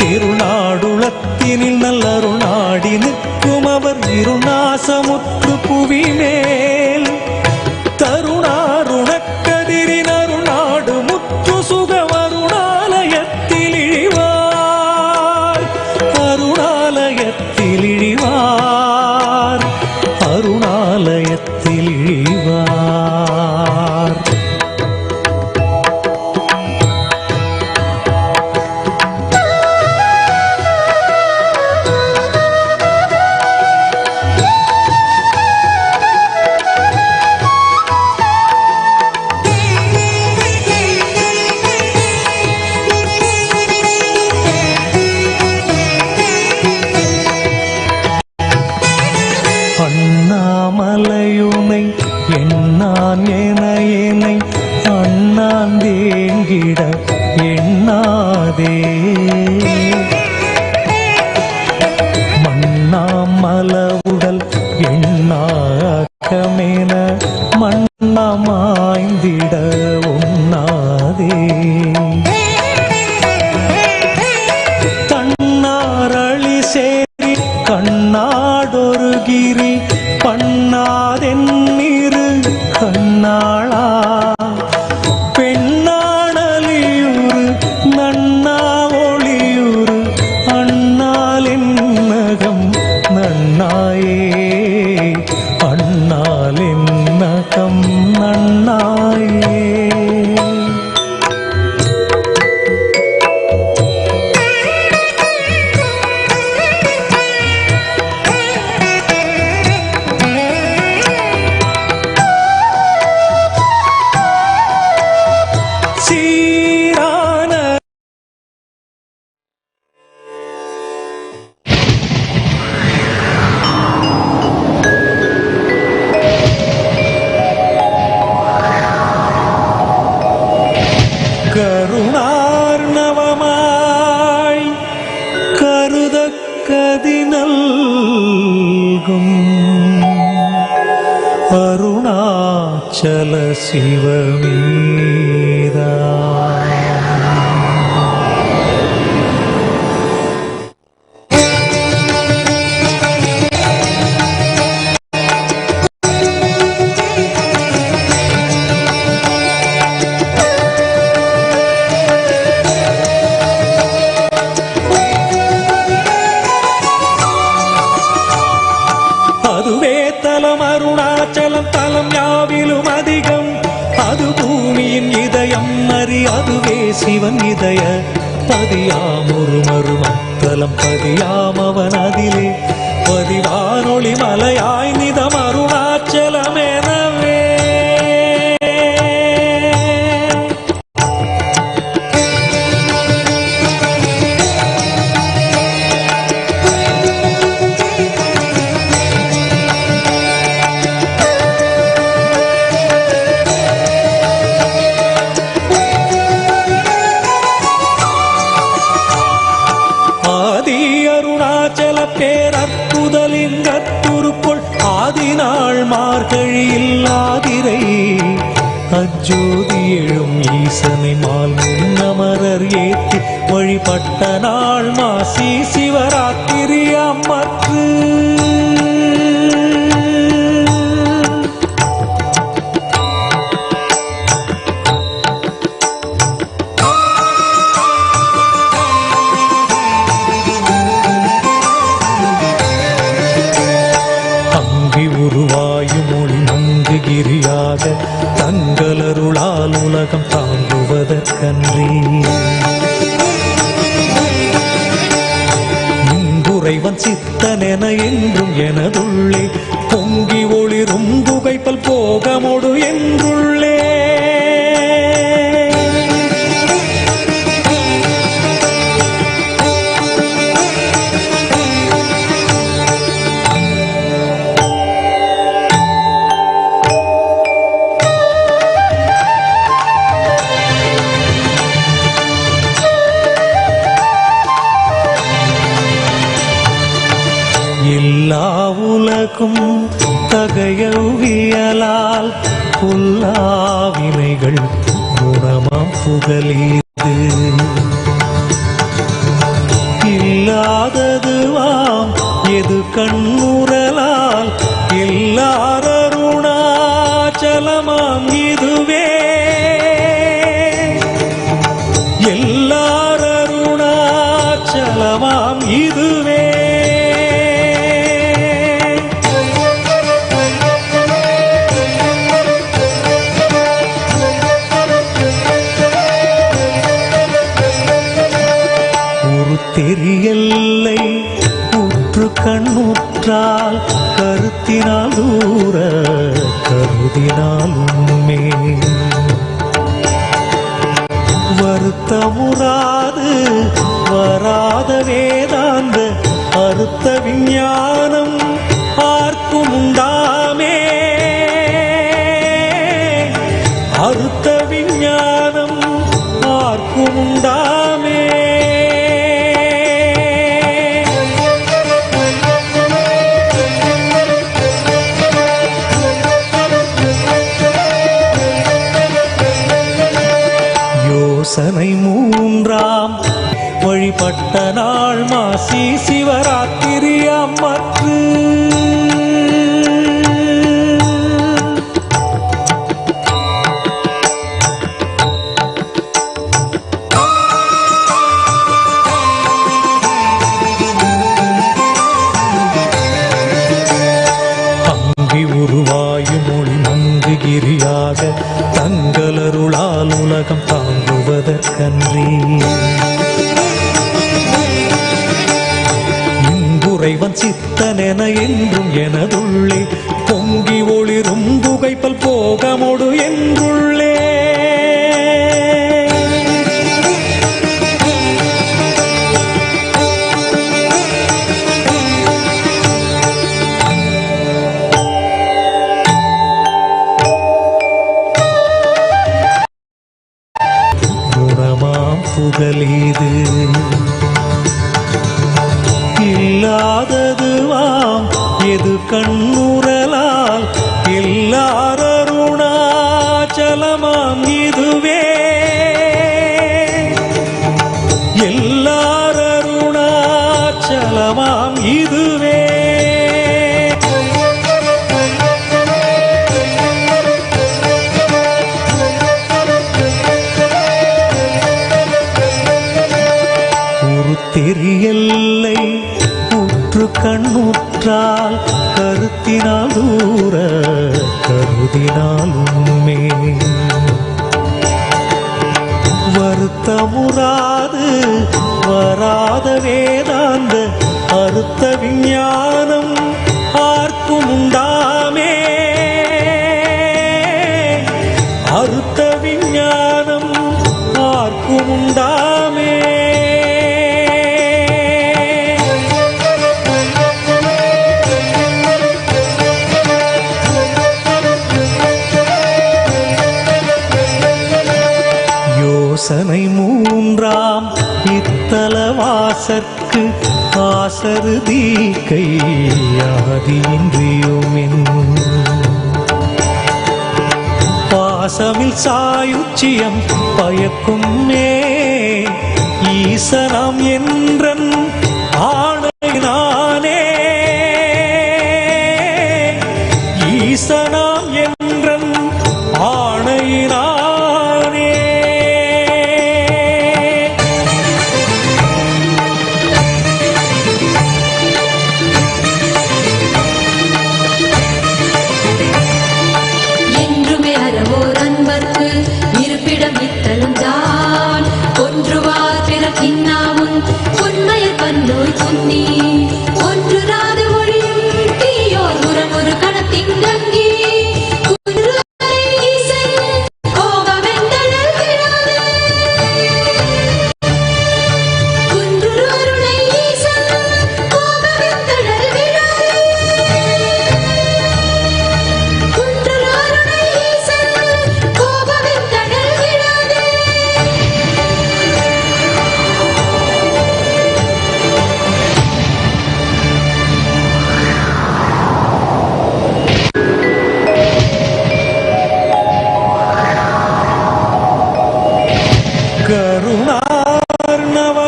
திருநாடுளத்தினில் நல்லருணாடி நிற்கும் அவர் இருநாசமுற்று புவி மேல் தருணாருணக்கதிரின் அருணாடு முற்று சுக வருணாலயத்தில் இழிவார் அருணாலயத்தில் இழிவார் அருணாலயத்தில் இழிவார். அண்ணாமலையுனை எண்ணான் என என்னை அண்ணான் தேங்கிட எண்ணாதே மண்ணாமலவுடல் எண்ணாக்கமென மண்ணமாய்ந்திட உண்ணாதே தன்னாரளி சேரி கண்ணாடொரு கிரி பண்ணாதென்னிரு கண்ணாளா பெண்ணாடலியூரு நன்னா ஒளியூரு அண்ணாலின் நகம் நன்னாயே அண்ணாலின் நகம் நன்னாயே. கருணார்ணவமாய் கருதக்கதினல்கும் அருணாச்சல சிவமீதா அதுவே தலம் அருணாச்சலம் தலம் யாவிலும் அதிகம் அது பூமியின் இதயம் அறி அதுவே சிவன் இதய பதியாம் ஒரு மருமத்தலம் பதியாம் அவன் அதிலே பதிவானொளி மலையாய் நிதம் அருணாச்சலம் எனவே. மார்கழியில் ஆதிரை அஜோதி எழும் ஈசனை மால் முன்னமரர் ஏற்றி வழிபட்ட நாள் மாசி சிவராத்திரி அம்மற்று உருவாயும் மொழி மங்குகிரியாக தங்களருளால் உலகம் தாங்குவதற்கன்றி இங்குறைவன் சித்தனென என்றும் எனதுள்ளே பொங்கி ஒளிரும் புகைப்பல் போகமொடு என்றுள்ளே எல்லா உலகும் தகையவியலால் புல்லாவினைகள் குணமாம் புகழீது இல்லாததுவாம் எது கண்ணுறலால் எல்லாரருணாச்சலமாம் இதுவே எல்லாரருணாச்சலமாம் இதுவே தெரியல்லை உற்று கண்ணுற்றால் கருத்தினால் தூர கருதினால் உண்மை வருத்தமுறாது வராத வேதாந்த அறுத்த விஞ்ஞானம் ஆர்க்கும் உண்டாமே அறுத்த விஞ்ஞானம் ஆர்க்கும் உண்டாமே யோசனை மூன்றாம் வழிபட்ட நாள் மாசி சிவராத்திரி அம்மற்று அங்கி உருவாயும் மொழி மங்குகிரியாக தங்களருளால் உலகம் தாங்குவதற்கன்றி இங்குறைவன் சித்தனென என்றும் எனதுள்ளே பொங்கி ஒளிரும் புகைப்பல் போகமொடு என்றுள்ளே புகழீது இல்லாததுவாம் எது கண்ணுறலால் எல்லாரருணாச்சலமாம் இதுவே எல்லாரருணாச்சலமாம் இதுவே தெரியல்லை உற்று கண்ணுற்றால் கருத்தினால் தூர கருதினால் உண்மை வருத்தமுறாது வராத வேதாந்த அறுத்த விஞ்ஞானம் ஆர்க்கும் உண்டாமே அறுத்த விஞ்ஞானம் ஆர்க்கும் உண்டாமே யோசனை மூன்றாம் இத்தலவாசற்கு ஆசருதி கையாதியின்றியுமின் பாசமில் சாயுச்சியம் பயக்குமே ஈசனாம் என்றன் ஆணையினானே ஈசனாம் என்றன் ஆணையினானே என்றுமே அறவோர் அன்பர்க்கு இருப்பிடம் இத்தலும் தான் ஒன்றுவார் பிறக்கின்னாவும் உண்மையர் பன்னோய் துன்னி ஒன்று ராது மொழியும் தீயோர் உரம் ஒரு கணத்தின் தங்கி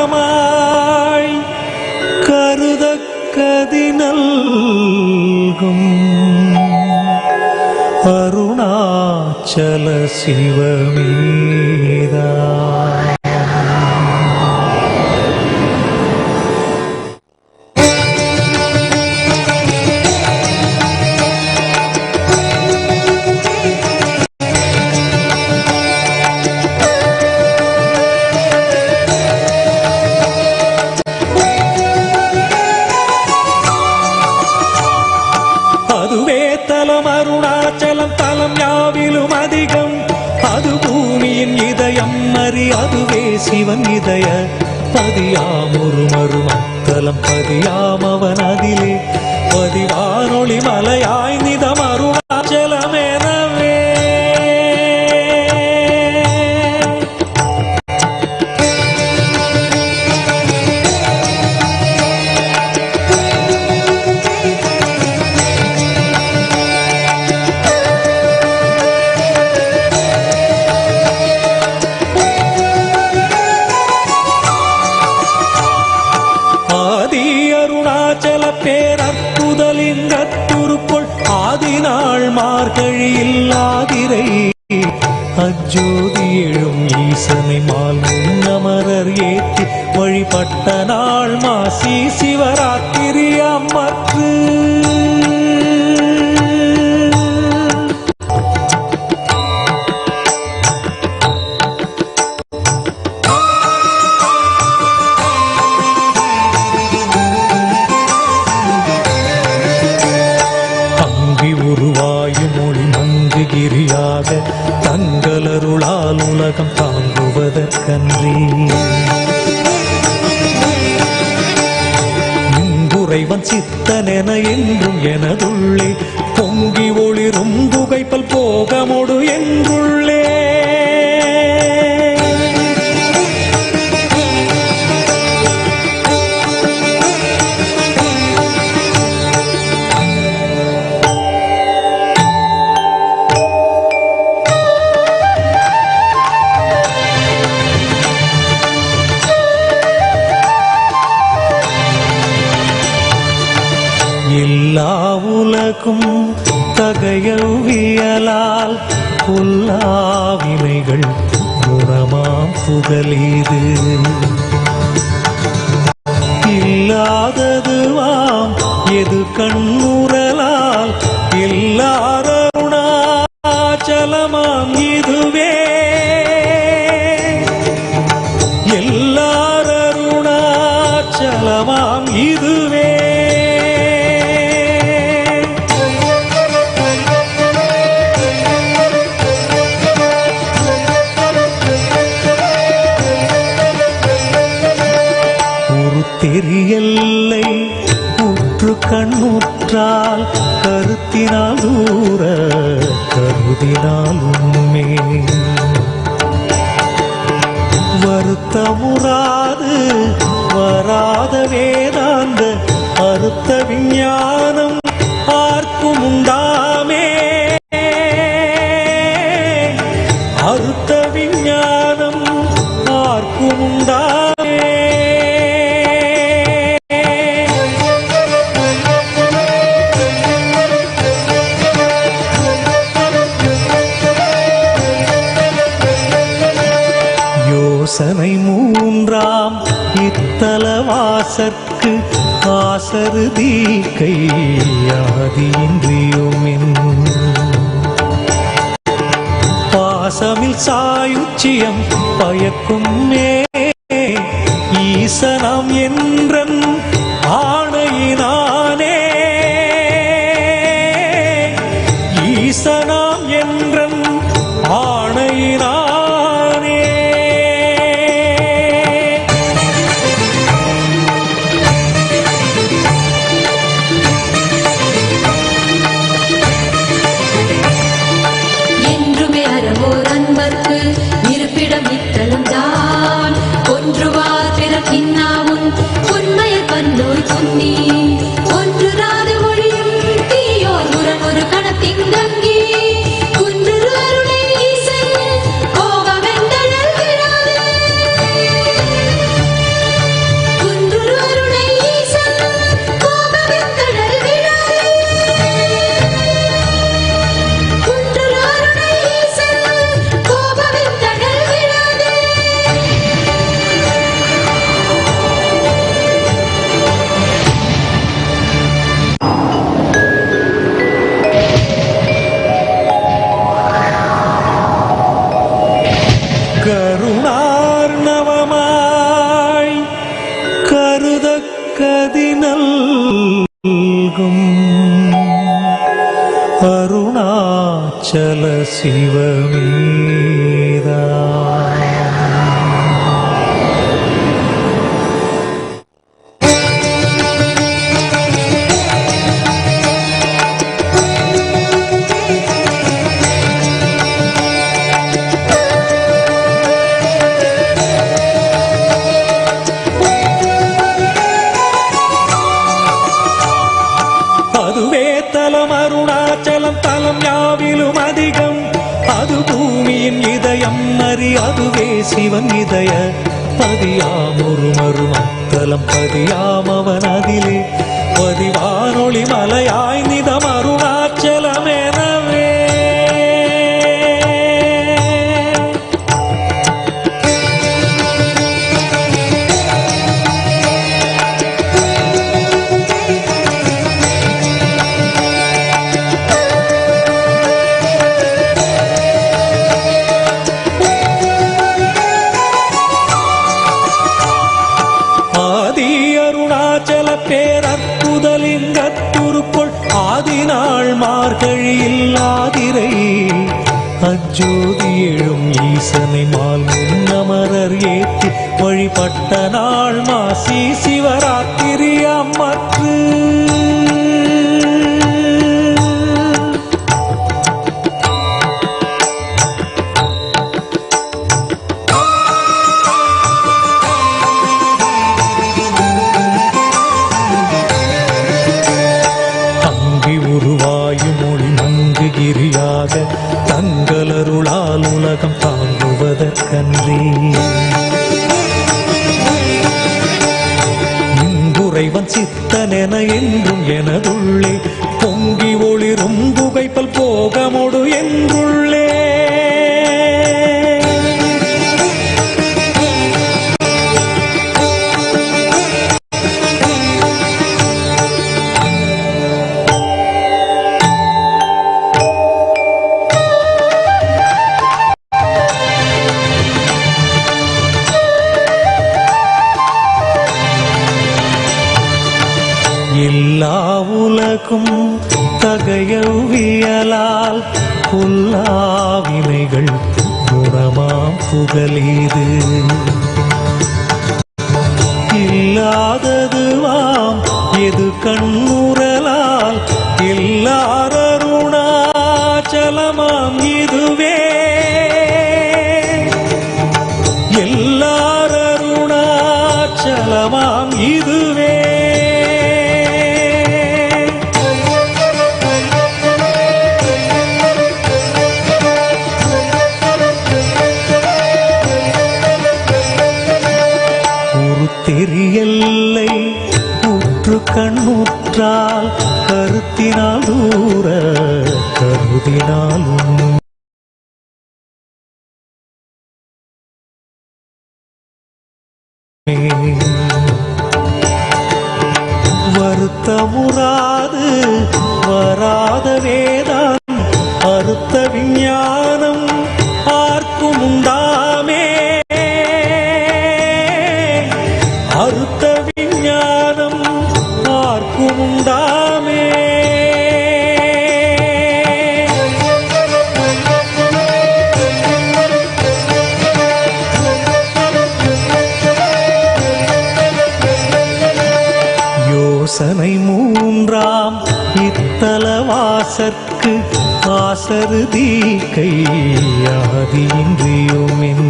கருணார்ணவமாய் கருதக்கதினல்கும் அருணாச்சல சிவமேதா அதுவே தலம் அருணாச்சலம் தலம் யாவிலும் அதிகம் அது பூமியின் இதயம் அறி அதுவே சிவன் இதய பதியாமொரு மருமத்தலம் பதியாமவன் அதிலே பதிவானொளி மலையாய் நிதம் அருணாச்சலமெனவே ஆதி அருணாச்சல பேரற்புதலிங்கத்துருக்குள் ஆதிநாள் மார்கழியில் ஆதிரை அஜோதி எழும் ஈசனை மால் முன்னமரர் ஏற்றி வழிபட்ட நாள் மாசி சிவராத்திரி அம்மற்று உருவாயும் மொழி மங்குகிரியாக தங்களருளால் உலகம் தாங்குவதற்கன்றி இங்குறைவன் சித்தனென என்றும் எனதுள்ளே பொங்கி ஒளிரும் புகைப்பல் போகமொடு என்றுள்ளே எல்லா உலகும் தகையவியலால் புல்லாவினைகள் குணமாம் புகலீது இல்லாததுவாம் எது கண்ணுறலால் எல்லாருணாச்சலமாம் இதுவே எல்லாருணாச்சலமாம் இதுவே தெரியல்லை உற்று கண்ணுற்றால் கருத்தினால் தூர கருதினால் உண்மை வருத்தமுறாது வராத வேதாந்த அறுத்த விஞ்ஞானம் ஆர்க்கும் உண்டாமே ஈசனை மூன்றாம் இத்தலவாசற்கு ஆசருதி கையாதியின்றியுமின் பாசமில் சாயுச்சியம் பயக்கும் ஈசனம் என்றன் ஆணையினானே ஈசனாம் என்றன் ஆணையினானே என்றுமே அறவோர் அன்பர்க்கு இருப்பிடம் இத்தலம் தான் ஒன்றுவார் பிறக்கின்னாவும் உண்மையர் பன்னோய் துன்னி ஒன்று ராது மொழியும் தீயோர் முரண் ஒரு கணத்திங்கங்கி குன்று அருளை ஈசன் கோபமெந்தழல் விடாது குன்று அருளை ஈசன் கோபமெந்தழல் விடாது குன்று அருளை ஈசன் கோபமெந்தழல் விடாது கருணார்ணவமாய் கருதக்கதினல்கும் அருணாச்சல சிவமேதா அதுவே தலம் அருணாச்சலம் தலம் யாவிலும் அதிகம் அது பூமியின் இதயம் அறி அதுவே சிவன் இதய பதியாம் ஒரு மருமத்தலம் பதியாம் அவன் அதிலே பதிவானொளி மலையாய் நிதம் அருணாச்சலம் எனவே ஆதி அருணாச்சல பேரற்புதலிங்கத்துருக்குள் ஆதிநாள் மார்கழியில் ஆதிரை அஜோதி எழும் ஈசனை மால் முன்னமரர் ஏற்றி வழிபட்ட நாள் மாசி சிவராத்திரி அம்மற்று உருவாயும் மொழி மங்குகிரியாக தங்களருளால் உலகம் தாங்குவதற்கன்றே இங்குறைவன் சித்தனென என்றும் எனதுள்ளே பொங்கி ஒளிரும் புகைப்பல் போகமொடு என்றுள்ளே எல்லா உலகும் தகையவியலால் புல்லாவினைகள் குணமாம் புகழீது இல்லாததுவாம் எது கண்ணுறலால் எல்லாரருணாச்சலமாம் இதுவே எல்லாரருணாச்சலமாம் இதுவே தெரியல்லை உற்று கண்ணுற்றால் கருத்தினால் தூர கருதினாலும் அறமுறாது வராத வேதம் அறுத்த விஞ்ஞானம் ஆர்க்கும் உண்டாமே. அறுத்த விஞ்ஞானம் ஆர்க்கும் உண்டாமே. யோசனை மூன்றாம் இத்தலவாசற்கு ஆசரு தீக்கை ஆதியின்றியுமென்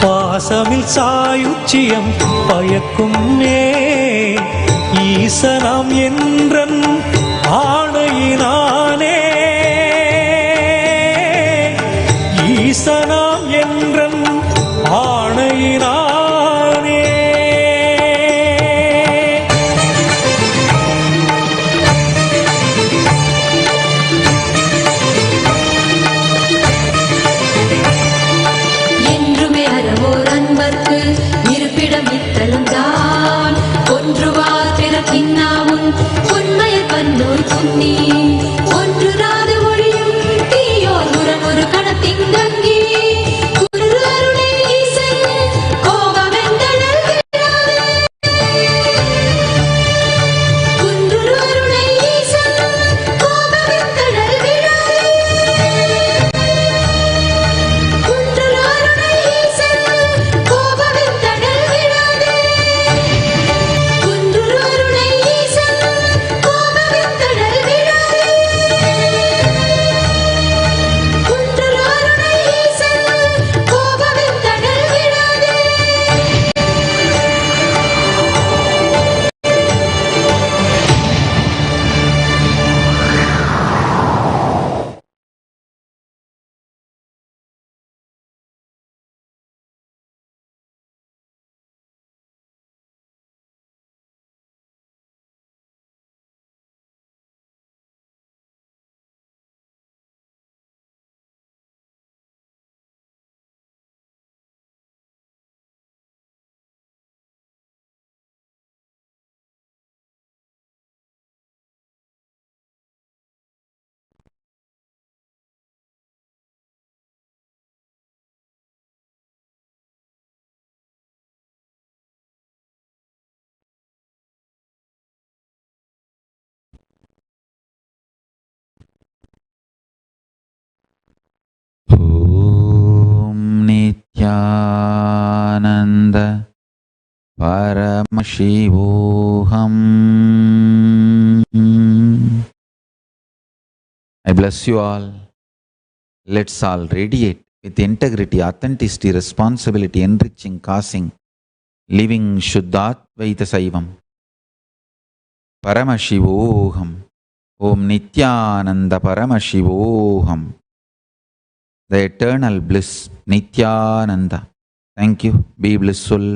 பாசமில் சாயுச்சியம் பயக்கும் மே ஈசனாம் என்றன் ஆணையினானே. ஈசனாம் என்றன் ஆணையினானே. என்றுமே அறவோர் அன்பர்க்கு இருப்பிடம் இத்தலம் தான். ஒன்றுவார் பிறப்பின்னாவும் உண்மையர் பன்னோய் புன்னி ஒன்றுராது ஒழியும் தீயோர் உறவொரு கணத்தின் தங்கி குன்று அருளை ஈசன் கோபமெந்தனல் விழாதே. குன்று அருளை ஈசன் கோபமெந்தனல் விழாதே. குன்று அருளை ஈசன் கோபமெந்தனல் விழாதே. குன்று அருளை ஈசன் கோபமெந்தனல் விழாதே. குன்று அருளை ஈசன் கோபமெந்தனல் விழாதே. ॐ नित्यानन्द परमशिवोऽहम्. I bless you all. Let's all radiate with integrity, authenticity, responsibility, enriching, causing, living Shuddhatvaita Saivam. Paramashivoham. Om Nityananda Paramashivoham. The eternal bliss, Nityananda. Thank you. Be blissful.